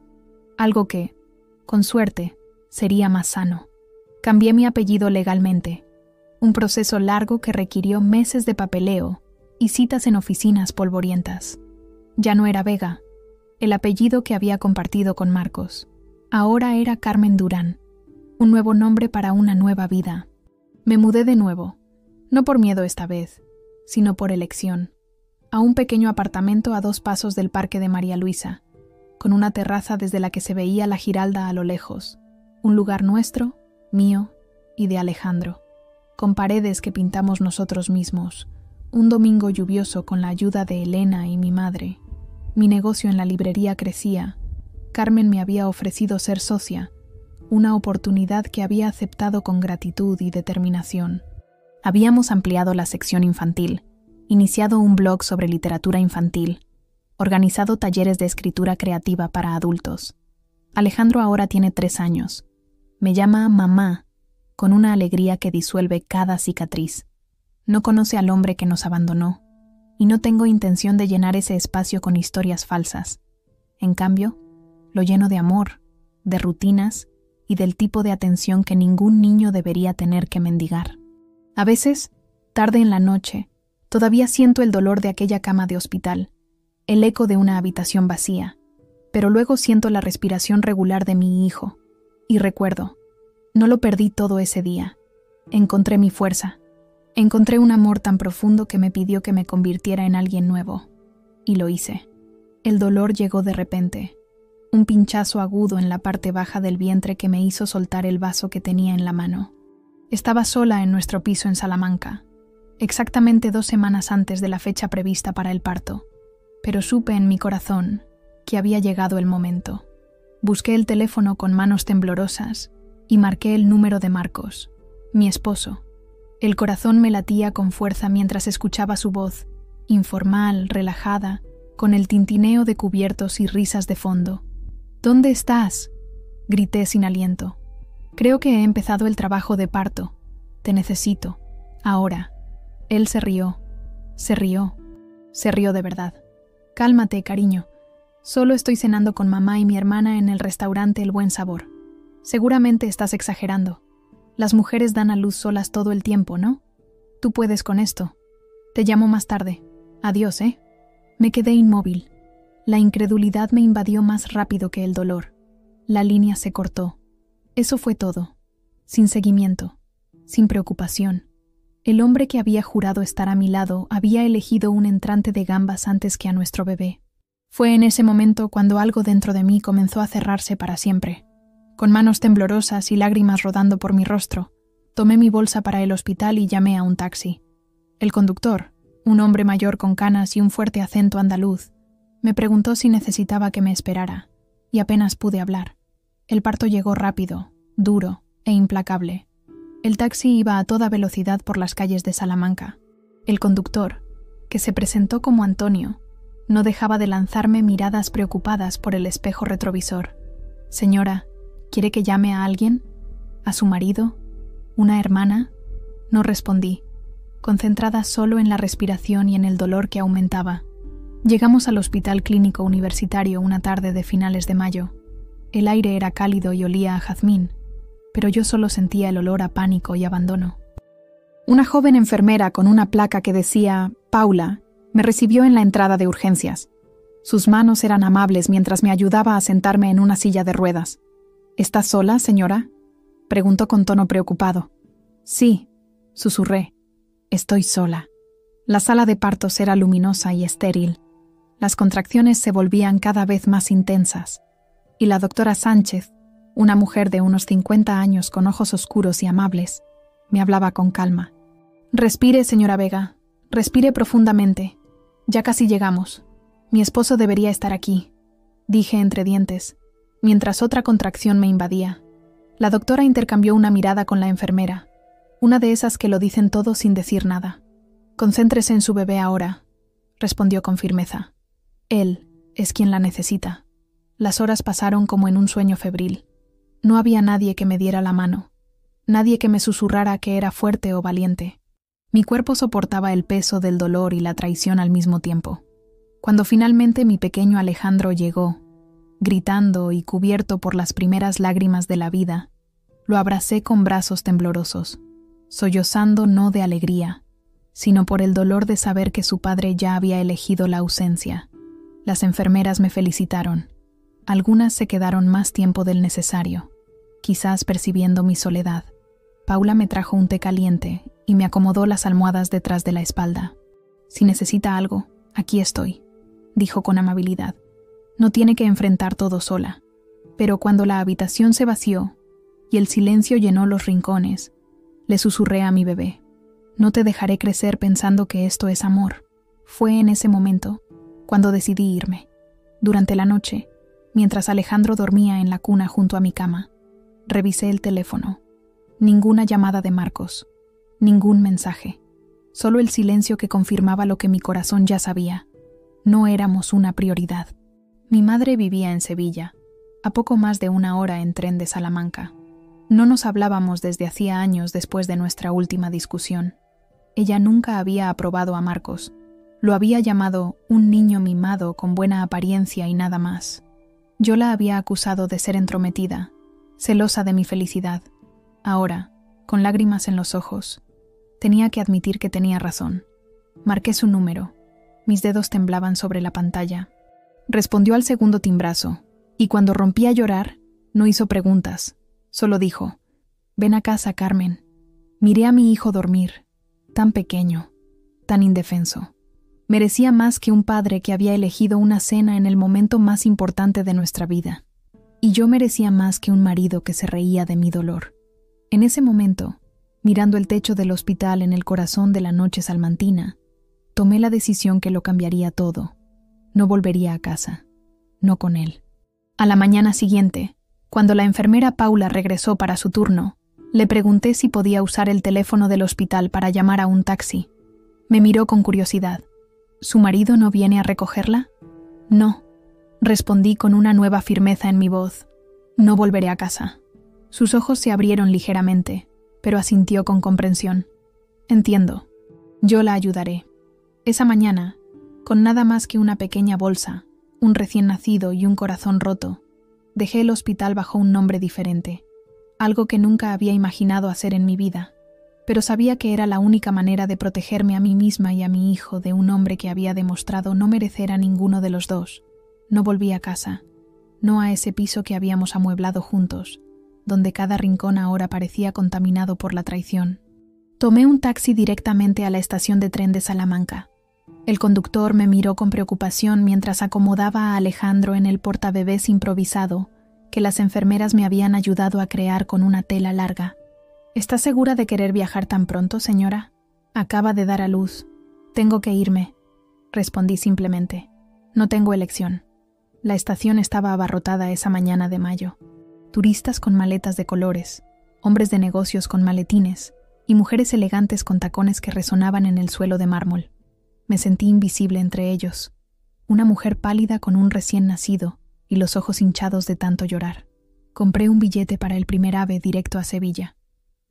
algo que, con suerte, sería más sano. Cambié mi apellido legalmente, un proceso largo que requirió meses de papeleo y citas en oficinas polvorientas. Ya no era Vega, el apellido que había compartido con Marcos. Ahora era Carmen Durán, un nuevo nombre para una nueva vida. Me mudé de nuevo, no por miedo esta vez, sino por elección, a un pequeño apartamento a 2 pasos del Parque de María Luisa, con una terraza desde la que se veía la Giralda a lo lejos, un lugar nuestro, mío y de Alejandro, con paredes que pintamos nosotros mismos, un domingo lluvioso con la ayuda de Elena y mi madre. Mi negocio en la librería crecía. Carmen me había ofrecido ser socia, una oportunidad que había aceptado con gratitud y determinación. Habíamos ampliado la sección infantil, iniciado un blog sobre literatura infantil, organizado talleres de escritura creativa para adultos. Alejandro ahora tiene 3 años. Me llama mamá, con una alegría que disuelve cada cicatriz. No conoce al hombre que nos abandonó, y no tengo intención de llenar ese espacio con historias falsas. En cambio, lo lleno de amor, de rutinas y del tipo de atención que ningún niño debería tener que mendigar. A veces, tarde en la noche, todavía siento el dolor de aquella cama de hospital, el eco de una habitación vacía, pero luego siento la respiración regular de mi hijo, y recuerdo, no lo perdí todo ese día. Encontré mi fuerza. Encontré un amor tan profundo que me pidió que me convirtiera en alguien nuevo. Y lo hice. El dolor llegó de repente. Un pinchazo agudo en la parte baja del vientre que me hizo soltar el vaso que tenía en la mano. Estaba sola en nuestro piso en Salamanca, exactamente 2 semanas antes de la fecha prevista para el parto. Pero supe en mi corazón que había llegado el momento. Busqué el teléfono con manos temblorosas y marqué el número de Marcos, mi esposo. El corazón me latía con fuerza mientras escuchaba su voz, informal, relajada, con el tintineo de cubiertos y risas de fondo. «¿Dónde estás?», grité sin aliento. «Creo que he empezado el trabajo de parto. Te necesito. Ahora». Él se rió. Se rió de verdad. «Cálmate, cariño. Solo estoy cenando con mamá y mi hermana en el restaurante El Buen Sabor. Seguramente estás exagerando. Las mujeres dan a luz solas todo el tiempo, ¿no? Tú puedes con esto. Te llamo más tarde. Adiós, ¿eh?» Me quedé inmóvil. La incredulidad me invadió más rápido que el dolor. La línea se cortó. Eso fue todo. Sin seguimiento. Sin preocupación. El hombre que había jurado estar a mi lado había elegido un entrante de gambas antes que a nuestro bebé. Fue en ese momento cuando algo dentro de mí comenzó a cerrarse para siempre. Con manos temblorosas y lágrimas rodando por mi rostro, tomé mi bolsa para el hospital y llamé a un taxi. El conductor, un hombre mayor con canas y un fuerte acento andaluz, me preguntó si necesitaba que me esperara, y apenas pude hablar. El parto llegó rápido, duro e implacable. El taxi iba a toda velocidad por las calles de Salamanca. El conductor, que se presentó como Antonio, no dejaba de lanzarme miradas preocupadas por el espejo retrovisor. «Señora, ¿quiere que llame a alguien?». ¿A su marido? ¿Una hermana? No respondí, concentrada solo en la respiración y en el dolor que aumentaba. Llegamos al Hospital Clínico Universitario una tarde de finales de mayo. El aire era cálido y olía a jazmín, pero yo solo sentía el olor a pánico y abandono. Una joven enfermera con una placa que decía «Paula» me recibió en la entrada de urgencias. Sus manos eran amables mientras me ayudaba a sentarme en una silla de ruedas. «¿Está sola, señora?», preguntó con tono preocupado. «Sí», susurré. «Estoy sola». La sala de partos era luminosa y estéril. Las contracciones se volvían cada vez más intensas, y la doctora Sánchez, una mujer de unos 50 años con ojos oscuros y amables, me hablaba con calma. «Respire, señora Vega, respire profundamente. Ya casi llegamos. Mi esposo debería estar aquí», dije entre dientes, mientras otra contracción me invadía. La doctora intercambió una mirada con la enfermera, una de esas que lo dicen todo sin decir nada. «Concéntrese en su bebé ahora», respondió con firmeza. «Él es quien la necesita». Las horas pasaron como en un sueño febril. No había nadie que me diera la mano, nadie que me susurrara que era fuerte o valiente. Mi cuerpo soportaba el peso del dolor y la traición al mismo tiempo. Cuando finalmente mi pequeño Alejandro llegó, gritando y cubierto por las primeras lágrimas de la vida, lo abracé con brazos temblorosos, sollozando no de alegría, sino por el dolor de saber que su padre ya había elegido la ausencia. Las enfermeras me felicitaron. Algunas se quedaron más tiempo del necesario, quizás percibiendo mi soledad. Paula me trajo un té caliente y me acomodó las almohadas detrás de la espalda. «Si necesita algo, aquí estoy», dijo con amabilidad. «No tiene que enfrentar todo sola». Pero cuando la habitación se vació y el silencio llenó los rincones, le susurré a mi bebé: «No te dejaré crecer pensando que esto es amor». Fue en ese momento cuando decidí irme. Durante la noche, mientras Alejandro dormía en la cuna junto a mi cama, revisé el teléfono. Ninguna llamada de Marcos, ningún mensaje, solo el silencio que confirmaba lo que mi corazón ya sabía. No éramos una prioridad. Mi madre vivía en Sevilla, a poco más de 1 hora en tren de Salamanca. No nos hablábamos desde hacía años después de nuestra última discusión. Ella nunca había aprobado a Marcos. Lo había llamado un niño mimado con buena apariencia y nada más. Yo la había acusado de ser entrometida, celosa de mi felicidad. Ahora, con lágrimas en los ojos, tenía que admitir que tenía razón. Marqué su número. Mis dedos temblaban sobre la pantalla. Respondió al segundo timbrazo, y cuando rompí a llorar, no hizo preguntas. Solo dijo: «Ven a casa, Carmen». Miré a mi hijo dormir, tan pequeño, tan indefenso. Merecía más que un padre que había elegido una cena en el momento más importante de nuestra vida. Y yo merecía más que un marido que se reía de mi dolor. En ese momento, mirando el techo del hospital en el corazón de la noche salmantina, tomé la decisión que lo cambiaría todo. No volvería a casa. No con él. A la mañana siguiente, cuando la enfermera Paula regresó para su turno, le pregunté si podía usar el teléfono del hospital para llamar a un taxi. Me miró con curiosidad. ¿Su marido no viene a recogerla? No, respondí con una nueva firmeza en mi voz. No volveré a casa. Sus ojos se abrieron ligeramente, pero asintió con comprensión. Entiendo. Yo la ayudaré. Esa mañana, con nada más que una pequeña bolsa, un recién nacido y un corazón roto, dejé el hospital bajo un nombre diferente, algo que nunca había imaginado hacer en mi vida, pero sabía que era la única manera de protegerme a mí misma y a mi hijo de un hombre que había demostrado no merecer a ninguno de los dos. No volví a casa, no a ese piso que habíamos amueblado juntos, donde cada rincón ahora parecía contaminado por la traición. Tomé un taxi directamente a la estación de tren de Salamanca. El conductor me miró con preocupación mientras acomodaba a Alejandro en el portabebés improvisado que las enfermeras me habían ayudado a crear con una tela larga. ¿Está segura de querer viajar tan pronto, señora? Acaba de dar a luz. Tengo que irme, respondí simplemente. No tengo elección. La estación estaba abarrotada esa mañana de mayo. Turistas con maletas de colores, hombres de negocios con maletines y mujeres elegantes con tacones que resonaban en el suelo de mármol. Me sentí invisible entre ellos. Una mujer pálida con un recién nacido y los ojos hinchados de tanto llorar. Compré un billete para el primer AVE directo a Sevilla.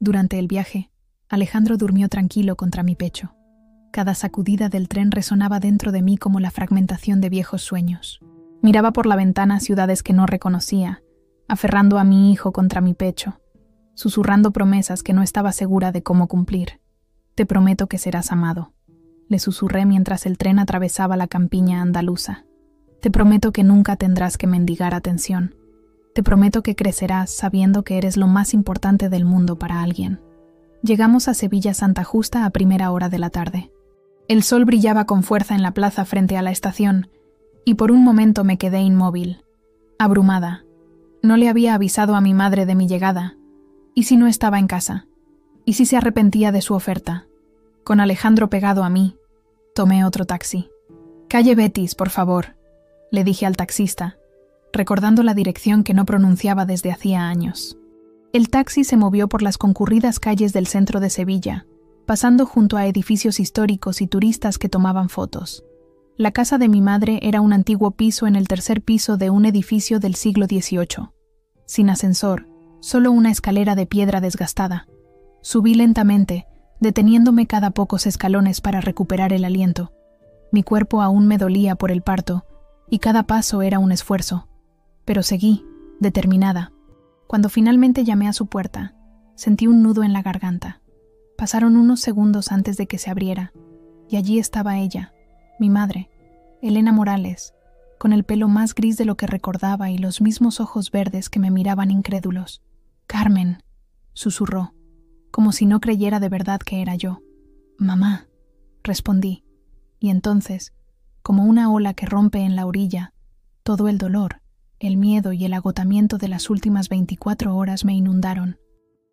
Durante el viaje, Alejandro durmió tranquilo contra mi pecho. Cada sacudida del tren resonaba dentro de mí como la fragmentación de viejos sueños. Miraba por la ventana ciudades que no reconocía, aferrando a mi hijo contra mi pecho, susurrando promesas que no estaba segura de cómo cumplir. «Te prometo que serás amado», le susurré mientras el tren atravesaba la campiña andaluza. «Te prometo que nunca tendrás que mendigar atención. Te prometo que crecerás sabiendo que eres lo más importante del mundo para alguien». Llegamos a Sevilla Santa Justa a primera hora de la tarde. El sol brillaba con fuerza en la plaza frente a la estación, y por un momento me quedé inmóvil, abrumada. No le había avisado a mi madre de mi llegada. ¿Y si no estaba en casa? ¿Y si se arrepentía de su oferta? Con Alejandro pegado a mí, tomé otro taxi. «Calle Betis, por favor», le dije al taxista, recordando la dirección que no pronunciaba desde hacía años. El taxi se movió por las concurridas calles del centro de Sevilla, pasando junto a edificios históricos y turistas que tomaban fotos. La casa de mi madre era un antiguo piso en el tercer piso de un edificio del siglo XVIII. Sin ascensor, solo una escalera de piedra desgastada. Subí lentamente, deteniéndome cada pocos escalones para recuperar el aliento. Mi cuerpo aún me dolía por el parto, y cada paso era un esfuerzo. Pero seguí, determinada. Cuando finalmente llamé a su puerta, sentí un nudo en la garganta. Pasaron unos segundos antes de que se abriera, y allí estaba ella, mi madre, Elena Morales, con el pelo más gris de lo que recordaba y los mismos ojos verdes que me miraban incrédulos. «Carmen», susurró, como si no creyera de verdad que era yo. «Mamá», respondí, y entonces, como una ola que rompe en la orilla, todo el dolor, el miedo y el agotamiento de las últimas 24 horas me inundaron.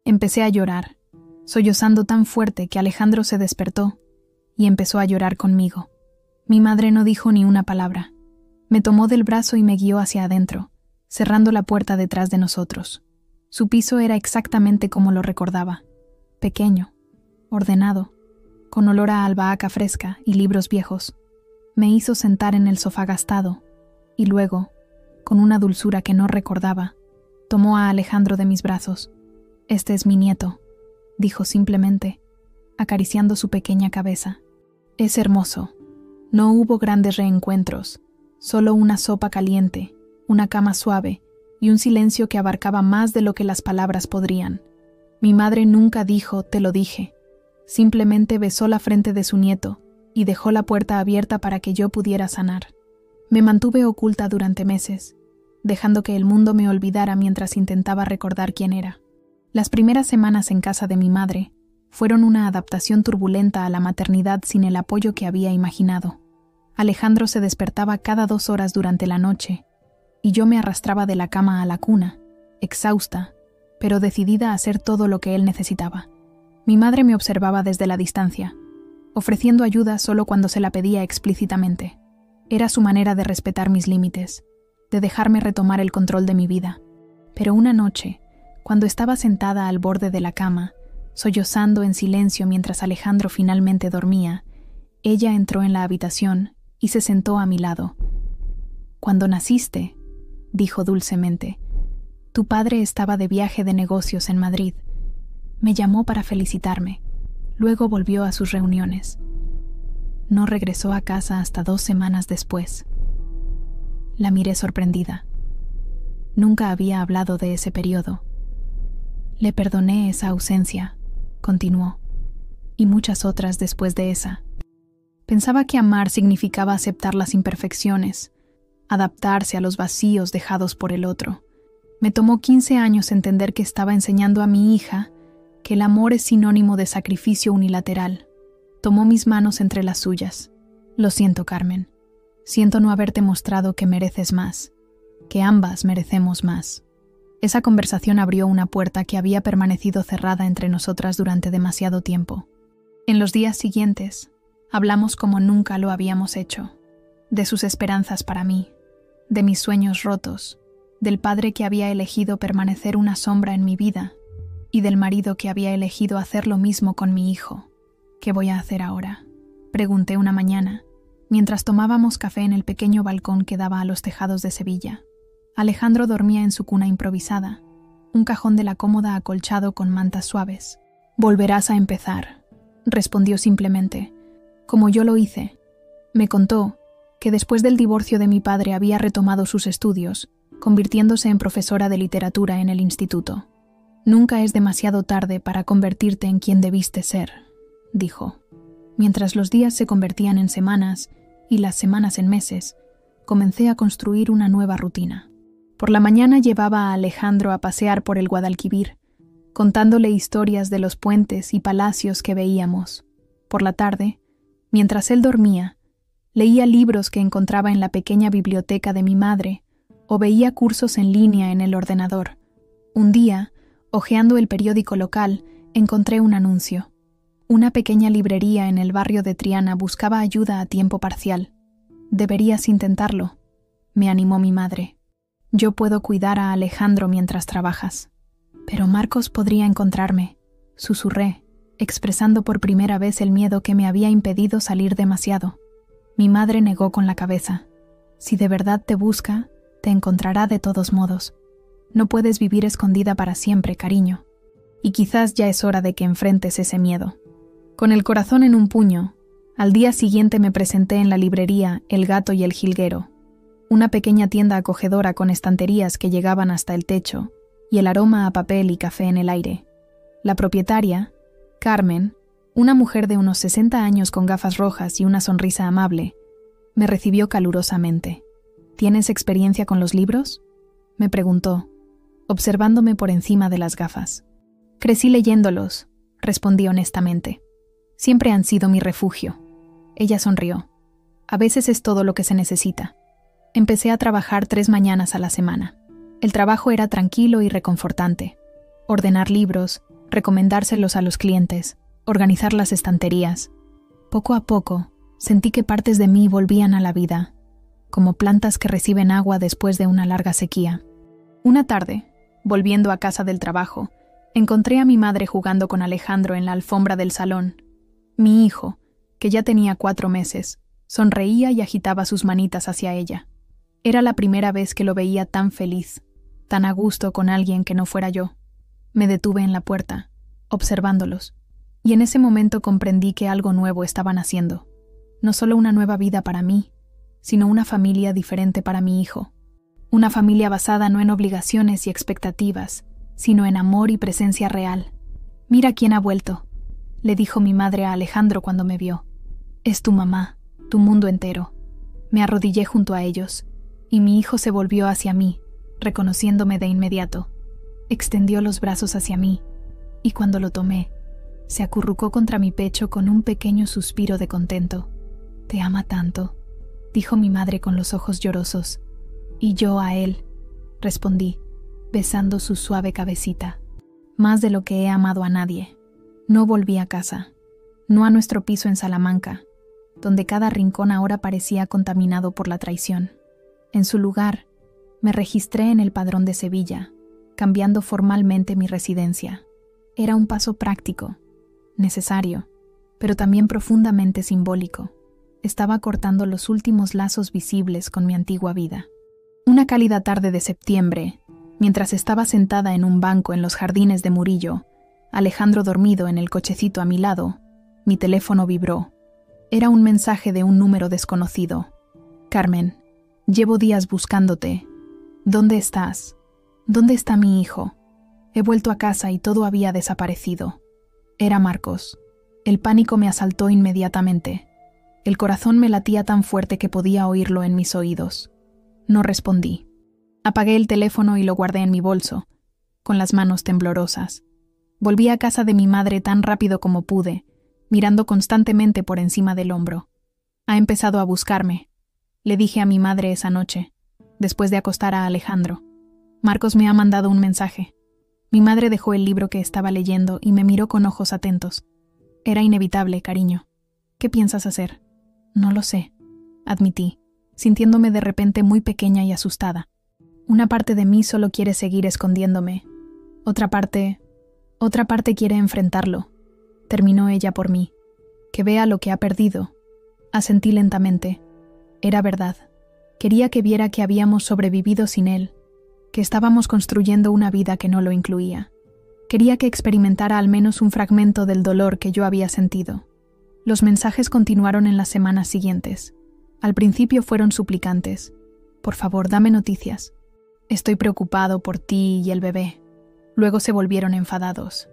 Empecé a llorar, sollozando tan fuerte que Alejandro se despertó y empezó a llorar conmigo. Mi madre no dijo ni una palabra. Me tomó del brazo y me guió hacia adentro, cerrando la puerta detrás de nosotros. Su piso era exactamente como lo recordaba, pequeño, ordenado, con olor a albahaca fresca y libros viejos. Me hizo sentar en el sofá gastado y luego, con una dulzura que no recordaba, tomó a Alejandro de mis brazos. «Este es mi nieto», dijo simplemente, acariciando su pequeña cabeza. «Es hermoso. No hubo grandes reencuentros, solo una sopa caliente, una cama suave y un silencio que abarcaba más de lo que las palabras podrían. Mi madre nunca dijo «te lo dije». Simplemente besó la frente de su nieto y dejó la puerta abierta para que yo pudiera sanar. Me mantuve oculta durante meses, dejando que el mundo me olvidara mientras intentaba recordar quién era. Las primeras semanas en casa de mi madre fueron una adaptación turbulenta a la maternidad sin el apoyo que había imaginado. Alejandro se despertaba cada 2 horas durante la noche, y yo me arrastraba de la cama a la cuna, exhausta, pero decidida a hacer todo lo que él necesitaba. Mi madre me observaba desde la distancia, ofreciendo ayuda solo cuando se la pedía explícitamente. Era su manera de respetar mis límites, de dejarme retomar el control de mi vida. Pero una noche, cuando estaba sentada al borde de la cama, sollozando en silencio mientras Alejandro finalmente dormía, ella entró en la habitación y se sentó a mi lado. «Cuando naciste», dijo dulcemente, «tu padre estaba de viaje de negocios en Madrid. Me llamó para felicitarme. Luego volvió a sus reuniones. No regresó a casa hasta 2 semanas después». La miré sorprendida. Nunca había hablado de ese periodo. «Le perdoné esa ausencia», continuó, «y muchas otras después de esa. Pensaba que amar significaba aceptar las imperfecciones, adaptarse a los vacíos dejados por el otro. Me tomó 15 años entender que estaba enseñando a mi hija que el amor es sinónimo de sacrificio unilateral. Tomó mis manos entre las suyas. «Lo siento, Carmen. Siento no haberte mostrado que mereces más, que ambas merecemos más». Esa conversación abrió una puerta que había permanecido cerrada entre nosotras durante demasiado tiempo. En los días siguientes, hablamos como nunca lo habíamos hecho, de sus esperanzas para mí, de mis sueños rotos, del padre que había elegido permanecer una sombra en mi vida y del marido que había elegido hacer lo mismo con mi hijo. «¿Qué voy a hacer ahora?», pregunté una mañana, mientras tomábamos café en el pequeño balcón que daba a los tejados de Sevilla. Alejandro dormía en su cuna improvisada, un cajón de la cómoda acolchado con mantas suaves. «Volverás a empezar», respondió simplemente, como yo lo hice. Me contó que después del divorcio de mi padre había retomado sus estudios, convirtiéndose en profesora de literatura en el instituto. «Nunca es demasiado tarde para convertirte en quien debiste ser», dijo. Mientras los días se convertían en semanas y las semanas en meses, comencé a construir una nueva rutina. Por la mañana llevaba a Alejandro a pasear por el Guadalquivir, contándole historias de los puentes y palacios que veíamos. Por la tarde, mientras él dormía, leía libros que encontraba en la pequeña biblioteca de mi madre o veía cursos en línea en el ordenador. Un día, hojeando el periódico local, encontré un anuncio. Una pequeña librería en el barrio de Triana buscaba ayuda a tiempo parcial. «Deberías intentarlo», me animó mi madre. «Yo puedo cuidar a Alejandro mientras trabajas». «Pero Marcos podría encontrarme», susurré, expresando por primera vez el miedo que me había impedido salir demasiado. Mi madre negó con la cabeza. «Si de verdad te busca, te encontrará de todos modos. No puedes vivir escondida para siempre, cariño. Y quizás ya es hora de que enfrentes ese miedo». Con el corazón en un puño, al día siguiente me presenté en la librería El Gato y el Jilguero, una pequeña tienda acogedora con estanterías que llegaban hasta el techo y el aroma a papel y café en el aire. La propietaria, Carmen, una mujer de unos 60 años con gafas rojas y una sonrisa amable, me recibió calurosamente. «¿Tienes experiencia con los libros?», me preguntó, observándome por encima de las gafas. «Crecí leyéndolos», respondí honestamente. «Siempre han sido mi refugio». Ella sonrió. «A veces es todo lo que se necesita». Empecé a trabajar 3 mañanas a la semana. El trabajo era tranquilo y reconfortante. Ordenar libros, recomendárselos a los clientes, organizar las estanterías. Poco a poco, sentí que partes de mí volvían a la vida, como plantas que reciben agua después de una larga sequía. Una tarde, volviendo a casa del trabajo, encontré a mi madre jugando con Alejandro en la alfombra del salón. Mi hijo, que ya tenía 4 meses, sonreía y agitaba sus manitas hacia ella. Era la primera vez que lo veía tan feliz, tan a gusto con alguien que no fuera yo. Me detuve en la puerta, observándolos, y en ese momento comprendí que algo nuevo estaban haciendo. No solo una nueva vida para mí, sino una familia diferente para mi hijo. Una familia basada no en obligaciones y expectativas, sino en amor y presencia real. «Mira quién ha vuelto», le dijo mi madre a Alejandro cuando me vio. «Es tu mamá, tu mundo entero». Me arrodillé junto a ellos, y mi hijo se volvió hacia mí, reconociéndome de inmediato. Extendió los brazos hacia mí, y cuando lo tomé, se acurrucó contra mi pecho con un pequeño suspiro de contento. «Te ama tanto», dijo mi madre con los ojos llorosos. «Y yo a él», respondí, besando su suave cabecita. «Más de lo que he amado a nadie». No volví a casa, no a nuestro piso en Salamanca, donde cada rincón ahora parecía contaminado por la traición. En su lugar, me registré en el padrón de Sevilla, cambiando formalmente mi residencia. Era un paso práctico, necesario, pero también profundamente simbólico. Estaba cortando los últimos lazos visibles con mi antigua vida. Una cálida tarde de septiembre, mientras estaba sentada en un banco en los jardines de Murillo, Alejandro dormido en el cochecito a mi lado, mi teléfono vibró. Era un mensaje de un número desconocido. «Carmen, llevo días buscándote. ¿Dónde estás? ¿Dónde está mi hijo? He vuelto a casa y todo había desaparecido». Era Marcos. El pánico me asaltó inmediatamente. El corazón me latía tan fuerte que podía oírlo en mis oídos. No respondí. Apagué el teléfono y lo guardé en mi bolso, con las manos temblorosas. Volví a casa de mi madre tan rápido como pude, mirando constantemente por encima del hombro. «Ha empezado a buscarme», le dije a mi madre esa noche, después de acostar a Alejandro. «Marcos me ha mandado un mensaje». Mi madre dejó el libro que estaba leyendo y me miró con ojos atentos. «Era inevitable, cariño. ¿Qué piensas hacer?» «No lo sé», admití, sintiéndome de repente muy pequeña y asustada. Una parte de mí solo quiere seguir escondiéndome. Otra parte quiere enfrentarlo. Terminó ella por mí. Que vea lo que ha perdido. Asentí lentamente. Era verdad. Quería que viera que habíamos sobrevivido sin él, que estábamos construyendo una vida que no lo incluía. Quería que experimentara al menos un fragmento del dolor que yo había sentido. Los mensajes continuaron en las semanas siguientes. Al principio fueron suplicantes. Por favor, dame noticias. Estoy preocupado por ti y el bebé. Luego se volvieron enfadados.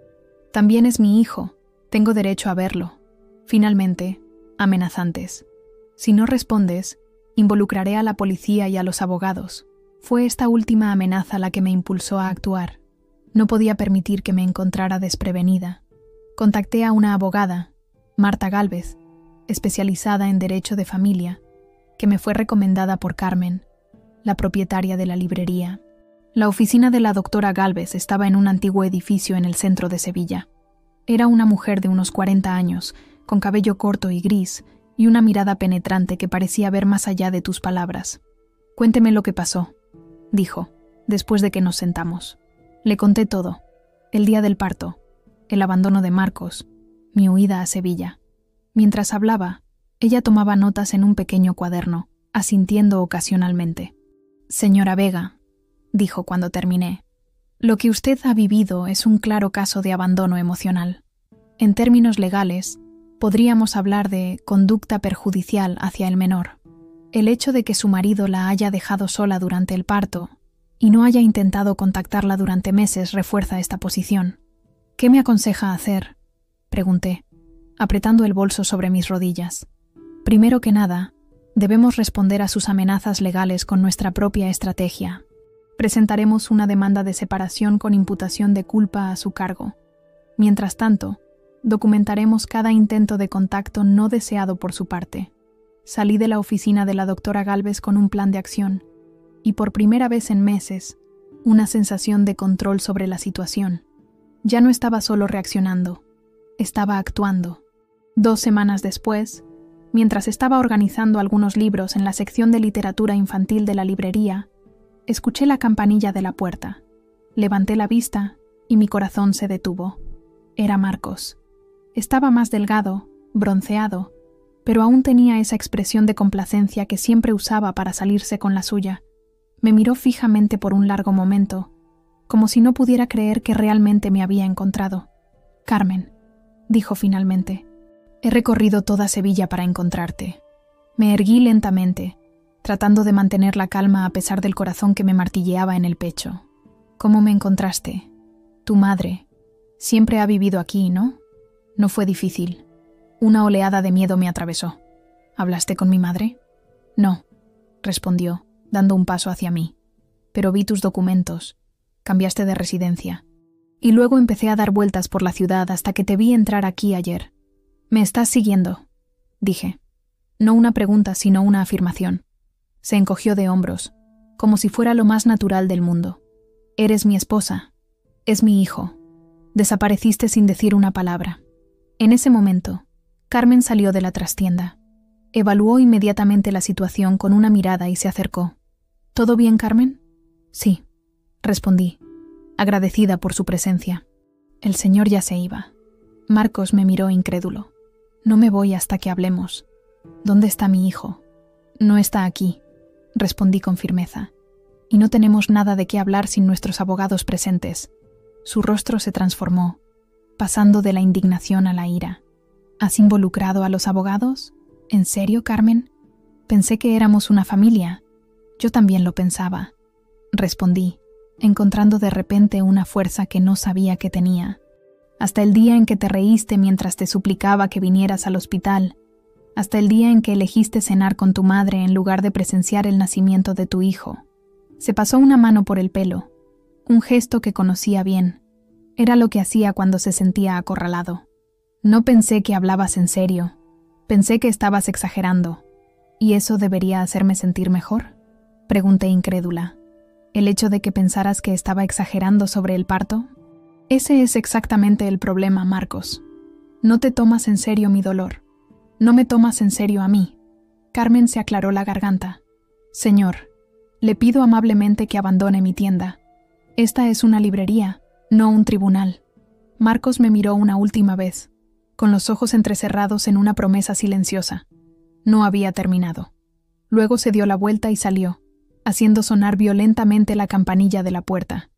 También es mi hijo. Tengo derecho a verlo. Finalmente, amenazantes. Si no respondes, involucraré a la policía y a los abogados. Fue esta última amenaza la que me impulsó a actuar. No podía permitir que me encontrara desprevenida. Contacté a una abogada, Marta Gálvez, especializada en derecho de familia, que me fue recomendada por Carmen, la propietaria de la librería. La oficina de la doctora Gálvez estaba en un antiguo edificio en el centro de Sevilla. Era una mujer de unos 40 años, con cabello corto y gris, y una mirada penetrante que parecía ver más allá de tus palabras. «Cuénteme lo que pasó», dijo, después de que nos sentamos. Le conté todo: el día del parto, el abandono de Marcos, mi huida a Sevilla. Mientras hablaba, ella tomaba notas en un pequeño cuaderno, asintiendo ocasionalmente. «Señora Vega», dijo cuando terminé, «lo que usted ha vivido es un claro caso de abandono emocional. En términos legales, podríamos hablar de conducta perjudicial hacia el menor. El hecho de que su marido la haya dejado sola durante el parto y no haya intentado contactarla durante meses refuerza esta posición. ¿Qué me aconseja hacer?», pregunté, apretando el bolso sobre mis rodillas. «Primero que nada, debemos responder a sus amenazas legales con nuestra propia estrategia. Presentaremos una demanda de separación con imputación de culpa a su cargo. Mientras tanto, documentaremos cada intento de contacto no deseado por su parte». Salí de la oficina de la doctora Gálvez con un plan de acción, y por primera vez en meses, una sensación de control sobre la situación. Ya no estaba solo reaccionando, estaba actuando. 2 semanas después, mientras estaba organizando algunos libros en la sección de literatura infantil de la librería, escuché la campanilla de la puerta. Levanté la vista y mi corazón se detuvo. Era Marcos. Estaba más delgado, bronceado, pero aún tenía esa expresión de complacencia que siempre usaba para salirse con la suya. Me miró fijamente por un largo momento, como si no pudiera creer que realmente me había encontrado. «Carmen», dijo finalmente, «he recorrido toda Sevilla para encontrarte». Me erguí lentamente, tratando de mantener la calma a pesar del corazón que me martilleaba en el pecho. «¿Cómo me encontraste? Tu madre siempre ha vivido aquí, ¿no? No fue difícil». Una oleada de miedo me atravesó. «¿Hablaste con mi madre?» «No», respondió, dando un paso hacia mí. «Pero vi tus documentos. Cambiaste de residencia. Y luego empecé a dar vueltas por la ciudad hasta que te vi entrar aquí ayer. Me estás siguiendo», dije. No una pregunta, sino una afirmación. Se encogió de hombros, como si fuera lo más natural del mundo. «Eres mi esposa. Es mi hijo. Desapareciste sin decir una palabra». En ese momento, Carmen salió de la trastienda. Evaluó inmediatamente la situación con una mirada y se acercó. «¿Todo bien, Carmen?» «Sí», respondí, agradecida por su presencia. El señor ya se iba. Marcos me miró incrédulo. «No me voy hasta que hablemos. ¿Dónde está mi hijo?» «No está aquí», respondí con firmeza. «Y no tenemos nada de qué hablar sin nuestros abogados presentes». Su rostro se transformó, pasando de la indignación a la ira. «¿Has involucrado a los abogados? ¿En serio, Carmen? Pensé que éramos una familia». «Yo también lo pensaba», respondí, encontrando de repente una fuerza que no sabía que tenía. «Hasta el día en que te reíste mientras te suplicaba que vinieras al hospital, hasta el día en que elegiste cenar con tu madre en lugar de presenciar el nacimiento de tu hijo». Se pasó una mano por el pelo, un gesto que conocía bien. Era lo que hacía cuando se sentía acorralado. «No pensé que hablabas en serio. Pensé que estabas exagerando. ¿Y eso debería hacerme sentir mejor?», pregunté incrédula. «¿El hecho de que pensaras que estaba exagerando sobre el parto?» «Ese es exactamente el problema, Marcos. No te tomas en serio mi dolor. No me tomas en serio a mí». Carmen se aclaró la garganta. «Señor, le pido amablemente que abandone mi tienda. Esta es una librería, no un tribunal». Marcos me miró una última vez, con los ojos entrecerrados en una promesa silenciosa. No había terminado. Luego se dio la vuelta y salió, haciendo sonar violentamente la campanilla de la puerta.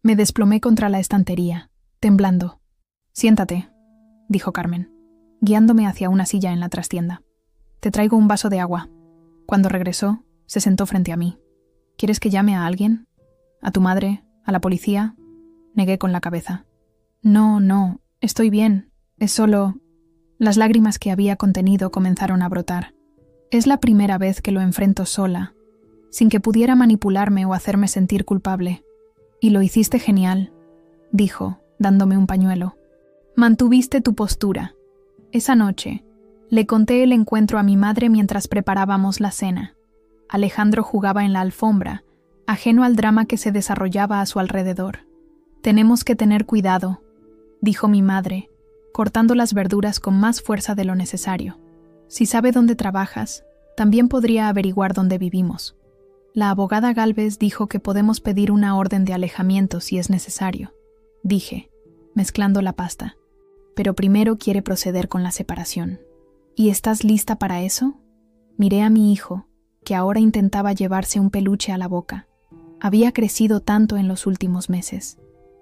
Me desplomé contra la estantería, temblando. «Siéntate», dijo Carmen, guiándome hacia una silla en la trastienda. «Te traigo un vaso de agua». Cuando regresó, se sentó frente a mí. «¿Quieres que llame a alguien? ¿A tu madre? ¿A la policía?» Negué con la cabeza. No, estoy bien. Es solo...». Las lágrimas que había contenido comenzaron a brotar. Es la primera vez que lo enfrento sola, sin que pudiera manipularme o hacerme sentir culpable. «Y lo hiciste genial», dijo, dándome un pañuelo. «Mantuviste tu postura. Esa noche, le conté el encuentro a mi madre mientras preparábamos la cena. Alejandro jugaba en la alfombra, ajeno al drama que se desarrollaba a su alrededor. «Tenemos que tener cuidado», dijo mi madre, cortando las verduras con más fuerza de lo necesario. «Si sabe dónde trabajas, también podría averiguar dónde vivimos». La abogada Gálvez dijo que podemos pedir una orden de alejamiento si es necesario, dije, mezclando la pasta. «Pero primero quiere proceder con la separación». «¿Y estás lista para eso?» Miré a mi hijo, que ahora intentaba llevarse un peluche a la boca. Había crecido tanto en los últimos meses.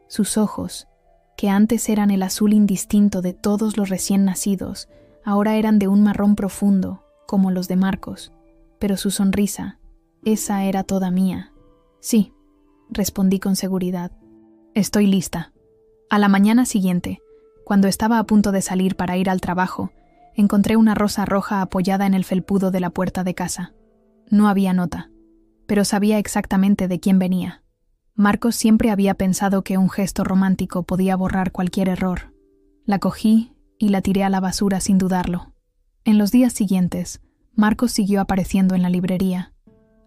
Sus ojos, que antes eran el azul indistinto de todos los recién nacidos, ahora eran de un marrón profundo, como los de Marcos. Pero su sonrisa, esa era toda mía. «Sí», respondí con seguridad. «Estoy lista». A la mañana siguiente, cuando estaba a punto de salir para ir al trabajo, encontré una rosa roja apoyada en el felpudo de la puerta de casa. No había nota, pero sabía exactamente de quién venía. Marcos siempre había pensado que un gesto romántico podía borrar cualquier error. La cogí y la tiré a la basura sin dudarlo. En los días siguientes, Marcos siguió apareciendo en la librería.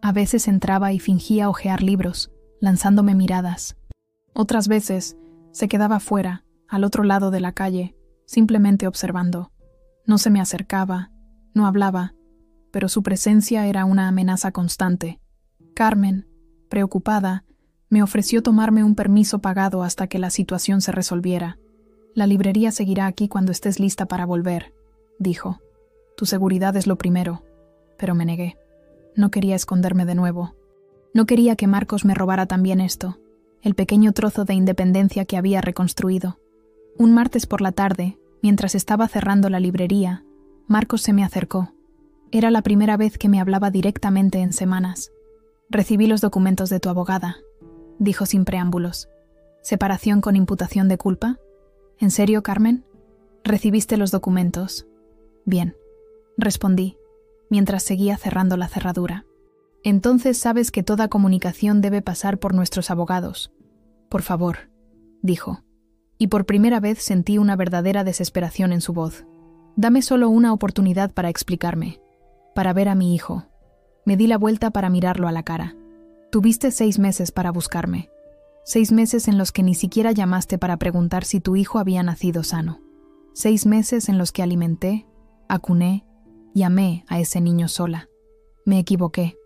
A veces entraba y fingía hojear libros, lanzándome miradas. Otras veces se quedaba fuera, al otro lado de la calle, simplemente observando. No se me acercaba, no hablaba, pero su presencia era una amenaza constante. Carmen, preocupada, me ofreció tomarme un permiso pagado hasta que la situación se resolviera. «La librería seguirá aquí cuando estés lista para volver», dijo. «Tu seguridad es lo primero». Pero me negué. No quería esconderme de nuevo. No quería que Marcos me robara también esto, el pequeño trozo de independencia que había reconstruido. Un martes por la tarde, mientras estaba cerrando la librería, Marcos se me acercó. Era la primera vez que me hablaba directamente en semanas. «Recibí los documentos de tu abogada», dijo sin preámbulos. «¿Separación con imputación de culpa? ¿En serio, Carmen? ¿Recibiste los documentos?» «Bien», respondí, mientras seguía cerrando la cerradura. «Entonces sabes que toda comunicación debe pasar por nuestros abogados. Por favor», dijo, y por primera vez sentí una verdadera desesperación en su voz. «Dame solo una oportunidad para explicarme, para ver a mi hijo». Me di la vuelta para mirarlo a la cara. «Tuviste 6 meses para buscarme. 6 meses en los que ni siquiera llamaste para preguntar si tu hijo había nacido sano. 6 meses en los que alimenté, acuné y amé a ese niño sola. Me equivoqué»,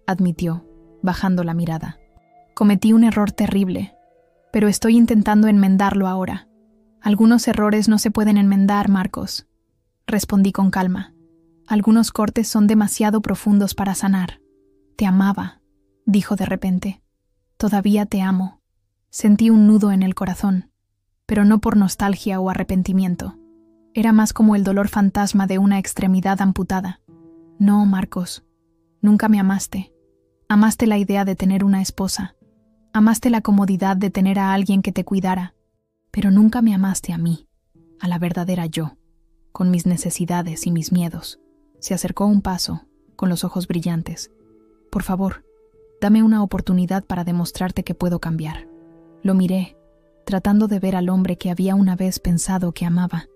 admitió, bajando la mirada. «Cometí un error terrible, pero estoy intentando enmendarlo ahora. Algunos errores no se pueden enmendar, Marcos», respondí con calma. «Algunos cortes son demasiado profundos para sanar. Te amaba», dijo de repente. «Todavía te amo». Sentí un nudo en el corazón, pero no por nostalgia o arrepentimiento. Era más como el dolor fantasma de una extremidad amputada. «No, Marcos, nunca me amaste. Amaste la idea de tener una esposa. Amaste la comodidad de tener a alguien que te cuidara. Pero nunca me amaste a mí, a la verdadera yo, con mis necesidades y mis miedos». Se acercó un paso, con los ojos brillantes. «Por favor, dame una oportunidad para demostrarte que puedo cambiar». Lo miré, tratando de ver al hombre que había una vez pensado que amaba,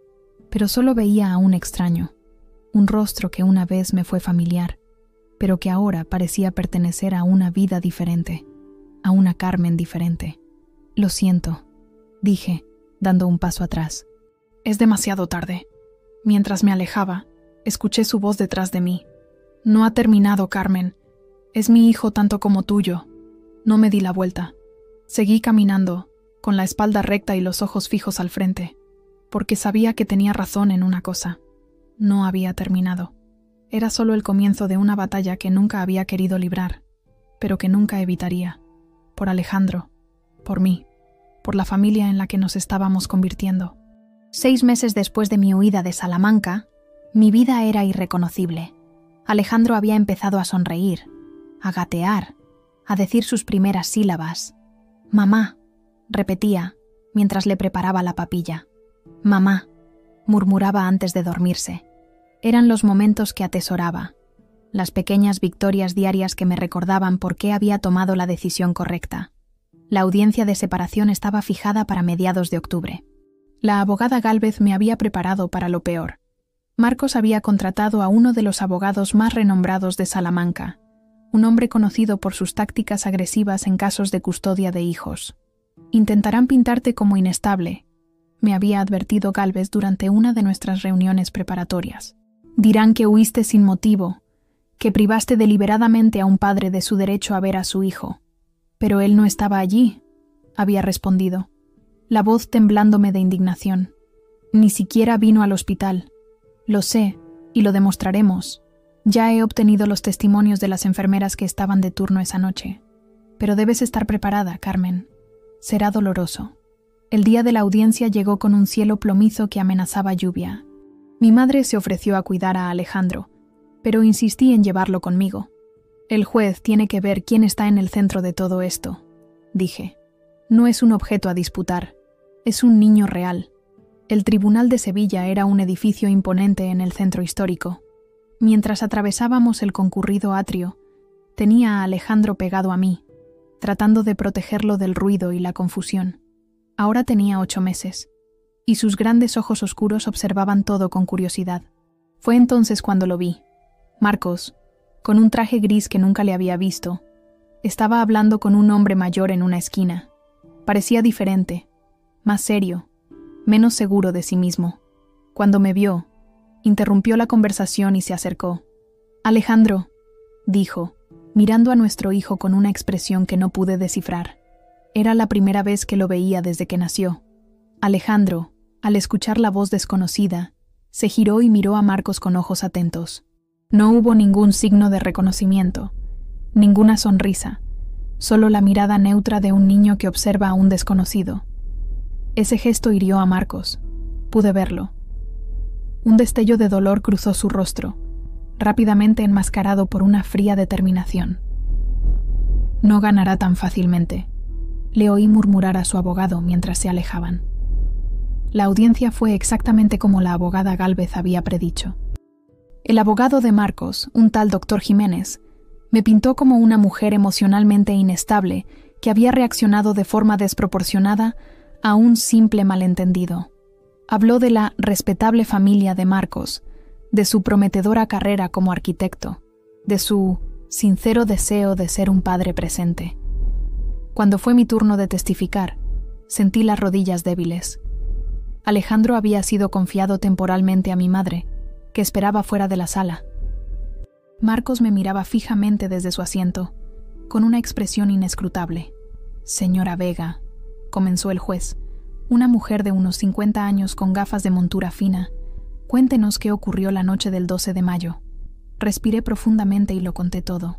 pero solo veía a un extraño, un rostro que una vez me fue familiar, pero que ahora parecía pertenecer a una vida diferente, a una Carmen diferente. «Lo siento», dije, dando un paso atrás. «Es demasiado tarde». Mientras me alejaba, escuché su voz detrás de mí. «No ha terminado, Carmen. Es mi hijo tanto como tuyo». No me di la vuelta. Seguí caminando, con la espalda recta y los ojos fijos al frente, porque sabía que tenía razón en una cosa. No había terminado. Era solo el comienzo de una batalla que nunca había querido librar, pero que nunca evitaría, por Alejandro, por mí, por la familia en la que nos estábamos convirtiendo. 6 meses después de mi huida de Salamanca, mi vida era irreconocible. Alejandro había empezado a sonreír, a gatear, a decir sus primeras sílabas. «Mamá», repetía, mientras le preparaba la papilla. «Mamá», murmuraba antes de dormirse. Eran los momentos que atesoraba, las pequeñas victorias diarias que me recordaban por qué había tomado la decisión correcta. La audiencia de separación estaba fijada para mediados de octubre. La abogada Gálvez me había preparado para lo peor. Marcos había contratado a uno de los abogados más renombrados de Salamanca, un hombre conocido por sus tácticas agresivas en casos de custodia de hijos. «Intentarán pintarte como inestable», me había advertido Gálvez durante una de nuestras reuniones preparatorias. «Dirán que huiste sin motivo, que privaste deliberadamente a un padre de su derecho a ver a su hijo. Pero él no estaba allí», había respondido, la voz temblándome de indignación. «Ni siquiera vino al hospital. Lo sé, y lo demostraremos. Ya he obtenido los testimonios de las enfermeras que estaban de turno esa noche. Pero debes estar preparada, Carmen. Será doloroso». El día de la audiencia llegó con un cielo plomizo que amenazaba lluvia. Mi madre se ofreció a cuidar a Alejandro, pero insistí en llevarlo conmigo. «El juez tiene que ver quién está en el centro de todo esto», dije. «No es un objeto a disputar, es un niño real». El Tribunal de Sevilla era un edificio imponente en el centro histórico. Mientras atravesábamos el concurrido atrio, tenía a Alejandro pegado a mí, tratando de protegerlo del ruido y la confusión. Ahora tenía 8 meses, y sus grandes ojos oscuros observaban todo con curiosidad. Fue entonces cuando lo vi. Marcos, con un traje gris que nunca le había visto, estaba hablando con un hombre mayor en una esquina. Parecía diferente, más serio, menos seguro de sí mismo. Cuando me vio, interrumpió la conversación y se acercó. «Alejandro», dijo, mirando a nuestro hijo con una expresión que no pude descifrar. Era la primera vez que lo veía desde que nació. Alejandro, al escuchar la voz desconocida, se giró y miró a Marcos con ojos atentos. No hubo ningún signo de reconocimiento, ninguna sonrisa, solo la mirada neutra de un niño que observa a un desconocido. Ese gesto hirió a Marcos. Pude verlo. Un destello de dolor cruzó su rostro, rápidamente enmascarado por una fría determinación. «No ganará tan fácilmente», le oí murmurar a su abogado mientras se alejaban. La audiencia fue exactamente como la abogada Gálvez había predicho. El abogado de Marcos, un tal doctor Jiménez, me pintó como una mujer emocionalmente inestable que había reaccionado de forma desproporcionada a un simple malentendido. Habló de la respetable familia de Marcos, de su prometedora carrera como arquitecto, de su sincero deseo de ser un padre presente. Cuando fue mi turno de testificar, sentí las rodillas débiles. Alejandro había sido confiado temporalmente a mi madre, que esperaba fuera de la sala. Marcos me miraba fijamente desde su asiento, con una expresión inescrutable. «Señora Vega», comenzó el juez, una mujer de unos 50 años con gafas de montura fina, «cuéntenos qué ocurrió la noche del 12 de mayo». Respiré profundamente y lo conté todo.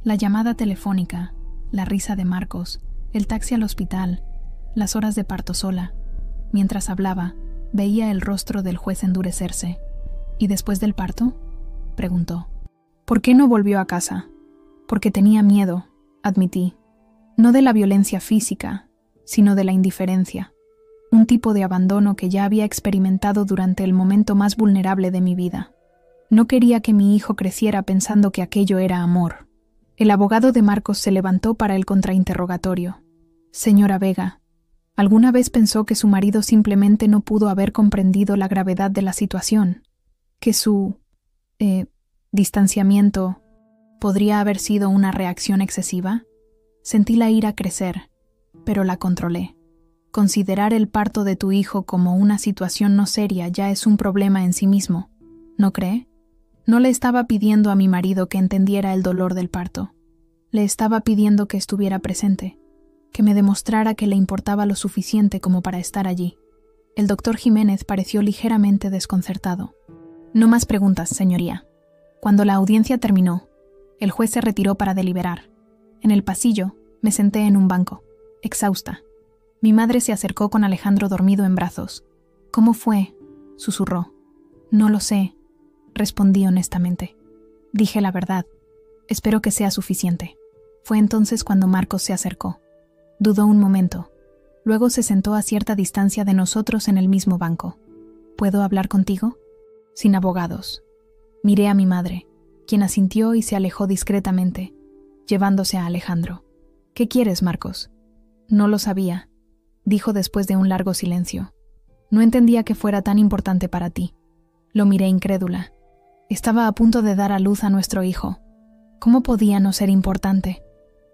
La llamada telefónica, la risa de Marcos, el taxi al hospital, las horas de parto sola. Mientras hablaba, veía el rostro del juez endurecerse. «¿Y después del parto?», preguntó. «¿Por qué no volvió a casa?». «Porque tenía miedo», admití. «No de la violencia física, sino de la indiferencia. Un tipo de abandono que ya había experimentado durante el momento más vulnerable de mi vida. No quería que mi hijo creciera pensando que aquello era amor». El abogado de Marcos se levantó para el contrainterrogatorio. «Señora Vega, ¿alguna vez pensó que su marido simplemente no pudo haber comprendido la gravedad de la situación? ¿Que su distanciamiento podría haber sido una reacción excesiva?» Sentí la ira crecer, pero la controlé. Considerar el parto de tu hijo como una situación no seria ya es un problema en sí mismo, ¿no cree? No le estaba pidiendo a mi marido que entendiera el dolor del parto. Le estaba pidiendo que estuviera presente, que me demostrara que le importaba lo suficiente como para estar allí. El doctor Jiménez pareció ligeramente desconcertado. «No más preguntas, señoría». Cuando la audiencia terminó, el juez se retiró para deliberar. En el pasillo, me senté en un banco, exhausta. Mi madre se acercó con Alejandro dormido en brazos. «¿Cómo fue?», susurró. «No lo sé», respondí honestamente. Dije la verdad. «Espero que sea suficiente». Fue entonces cuando Marcos se acercó. Dudó un momento. Luego se sentó a cierta distancia de nosotros en el mismo banco. «¿Puedo hablar contigo?», sin abogados. Miré a mi madre, quien asintió y se alejó discretamente, llevándose a Alejandro. «¿Qué quieres, Marcos?». «No lo sabía», dijo después de un largo silencio. «No entendía que fuera tan importante para ti». Lo miré incrédula. Estaba a punto de dar a luz a nuestro hijo. ¿Cómo podía no ser importante?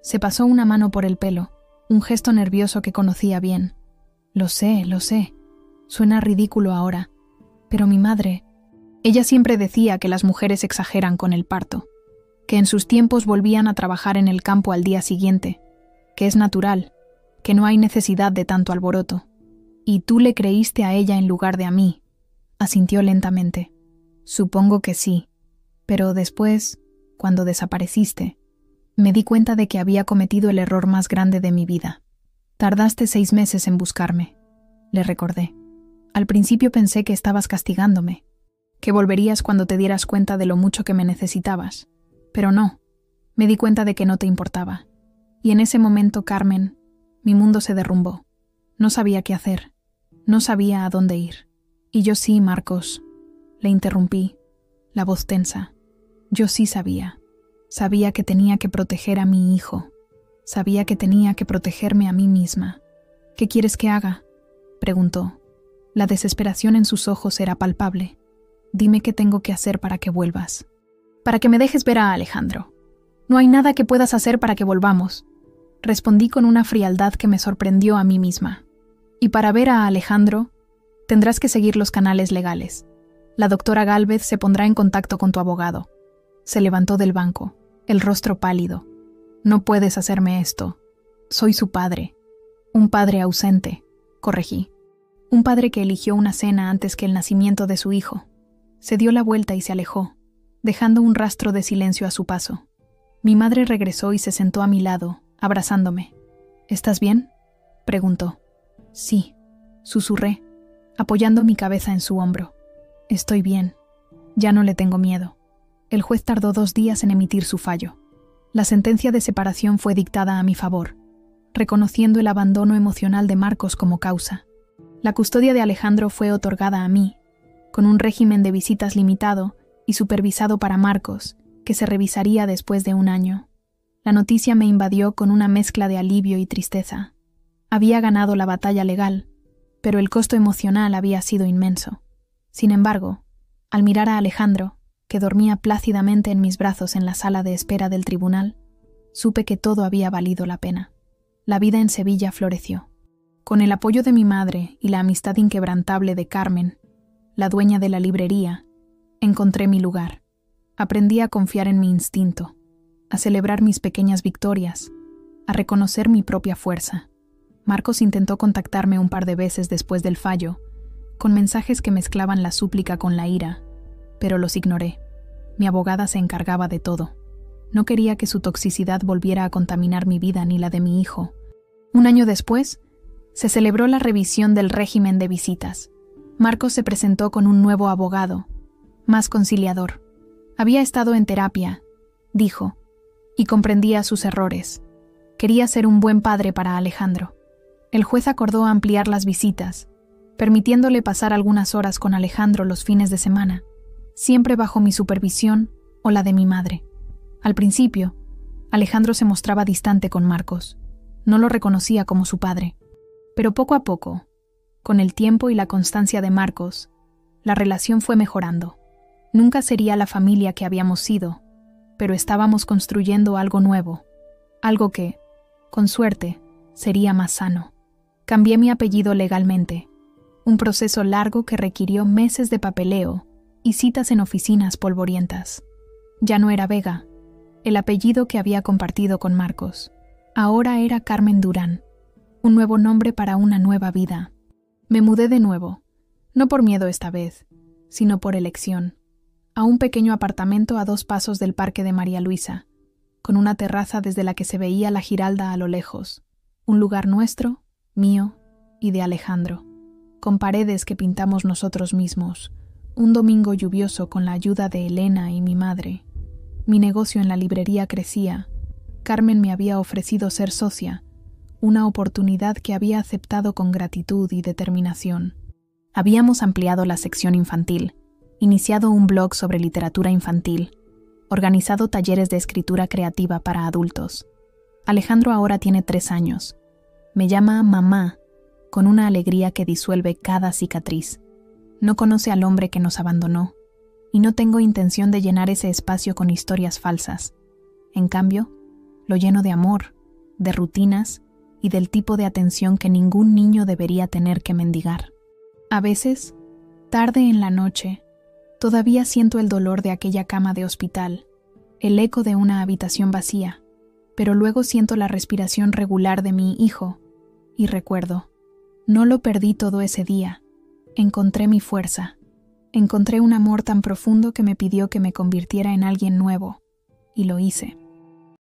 Se pasó una mano por el pelo, un gesto nervioso que conocía bien. Lo sé. Suena ridículo ahora. Pero mi madre... Ella siempre decía que las mujeres exageran con el parto, que en sus tiempos volvían a trabajar en el campo al día siguiente, que es natural, que no hay necesidad de tanto alboroto. Y tú le creíste a ella en lugar de a mí, asintió lentamente. Supongo que sí, pero después, cuando desapareciste, me di cuenta de que había cometido el error más grande de mi vida. Tardaste 6 meses en buscarme, le recordé. Al principio pensé que estabas castigándome, que volverías cuando te dieras cuenta de lo mucho que me necesitabas. Pero no, me di cuenta de que no te importaba. Y en ese momento, Carmen, mi mundo se derrumbó. No sabía qué hacer, no sabía a dónde ir. Y yo sí, Marcos, le interrumpí, la voz tensa. Yo sí sabía. Sabía que tenía que proteger a mi hijo. Sabía que tenía que protegerme a mí misma. «¿Qué quieres que haga?», preguntó. La desesperación en sus ojos era palpable. «Dime qué tengo que hacer para que vuelvas». «Para que me dejes ver a Alejandro. No hay nada que puedas hacer para que volvamos», respondí con una frialdad que me sorprendió a mí misma. «Y para ver a Alejandro, tendrás que seguir los canales legales. La doctora Gálvez se pondrá en contacto con tu abogado». Se levantó del banco, el rostro pálido. «No puedes hacerme esto. Soy su padre. Un padre ausente», corregí. «Un padre que eligió una cena antes que el nacimiento de su hijo». Se dio la vuelta y se alejó, dejando un rastro de silencio a su paso. Mi madre regresó y se sentó a mi lado, abrazándome. «¿Estás bien?», preguntó. «Sí», susurré, apoyando mi cabeza en su hombro. «Estoy bien. Ya no le tengo miedo». El juez tardó 2 días en emitir su fallo. La sentencia de separación fue dictada a mi favor, reconociendo el abandono emocional de Marcos como causa. La custodia de Alejandro fue otorgada a mí, con un régimen de visitas limitado y supervisado para Marcos, que se revisaría después de 1 año. La noticia me invadió con una mezcla de alivio y tristeza. Había ganado la batalla legal, pero el costo emocional había sido inmenso. Sin embargo, al mirar a Alejandro, que dormía plácidamente en mis brazos en la sala de espera del tribunal, supe que todo había valido la pena. La vida en Sevilla floreció. Con el apoyo de mi madre y la amistad inquebrantable de Carmen, la dueña de la librería, encontré mi lugar. Aprendí a confiar en mi instinto, a celebrar mis pequeñas victorias, a reconocer mi propia fuerza. Marcos intentó contactarme un par de veces después del fallo, con mensajes que mezclaban la súplica con la ira, pero los ignoré. Mi abogada se encargaba de todo. No quería que su toxicidad volviera a contaminar mi vida ni la de mi hijo. 1 año después, se celebró la revisión del régimen de visitas. Marcos se presentó con un nuevo abogado, más conciliador. Había estado en terapia, dijo, y comprendía sus errores. Quería ser un buen padre para Alejandro. El juez acordó ampliar las visitas, permitiéndole pasar algunas horas con Alejandro los fines de semana, siempre bajo mi supervisión o la de mi madre. Al principio, Alejandro se mostraba distante con Marcos. No lo reconocía como su padre. Pero poco a poco, con el tiempo y la constancia de Marcos, la relación fue mejorando. Nunca sería la familia que habíamos sido, pero estábamos construyendo algo nuevo, algo que, con suerte, sería más sano. Cambié mi apellido legalmente, un proceso largo que requirió meses de papeleo y citas en oficinas polvorientas. Ya no era Vega, el apellido que había compartido con Marcos. Ahora era Carmen Durán, un nuevo nombre para una nueva vida. Me mudé de nuevo, no por miedo esta vez, sino por elección, a un pequeño apartamento a 2 pasos del Parque de María Luisa, con una terraza desde la que se veía la Giralda a lo lejos, un lugar nuestro, mío y de Alejandro, con paredes que pintamos nosotros mismos, un domingo lluvioso con la ayuda de Elena y mi madre. Mi negocio en la librería crecía. Carmen me había ofrecido ser socia, una oportunidad que había aceptado con gratitud y determinación. Habíamos ampliado la sección infantil, iniciado un blog sobre literatura infantil, organizado talleres de escritura creativa para adultos. Alejandro ahora tiene 3 años. Me llama mamá, con una alegría que disuelve cada cicatriz. No conoce al hombre que nos abandonó, y no tengo intención de llenar ese espacio con historias falsas. En cambio, lo lleno de amor, de rutinas y del tipo de atención que ningún niño debería tener que mendigar. A veces, tarde en la noche, todavía siento el dolor de aquella cama de hospital, el eco de una habitación vacía, pero luego siento la respiración regular de mi hijo, y recuerdo, no lo perdí todo ese día, encontré mi fuerza, encontré un amor tan profundo que me pidió que me convirtiera en alguien nuevo, y lo hice.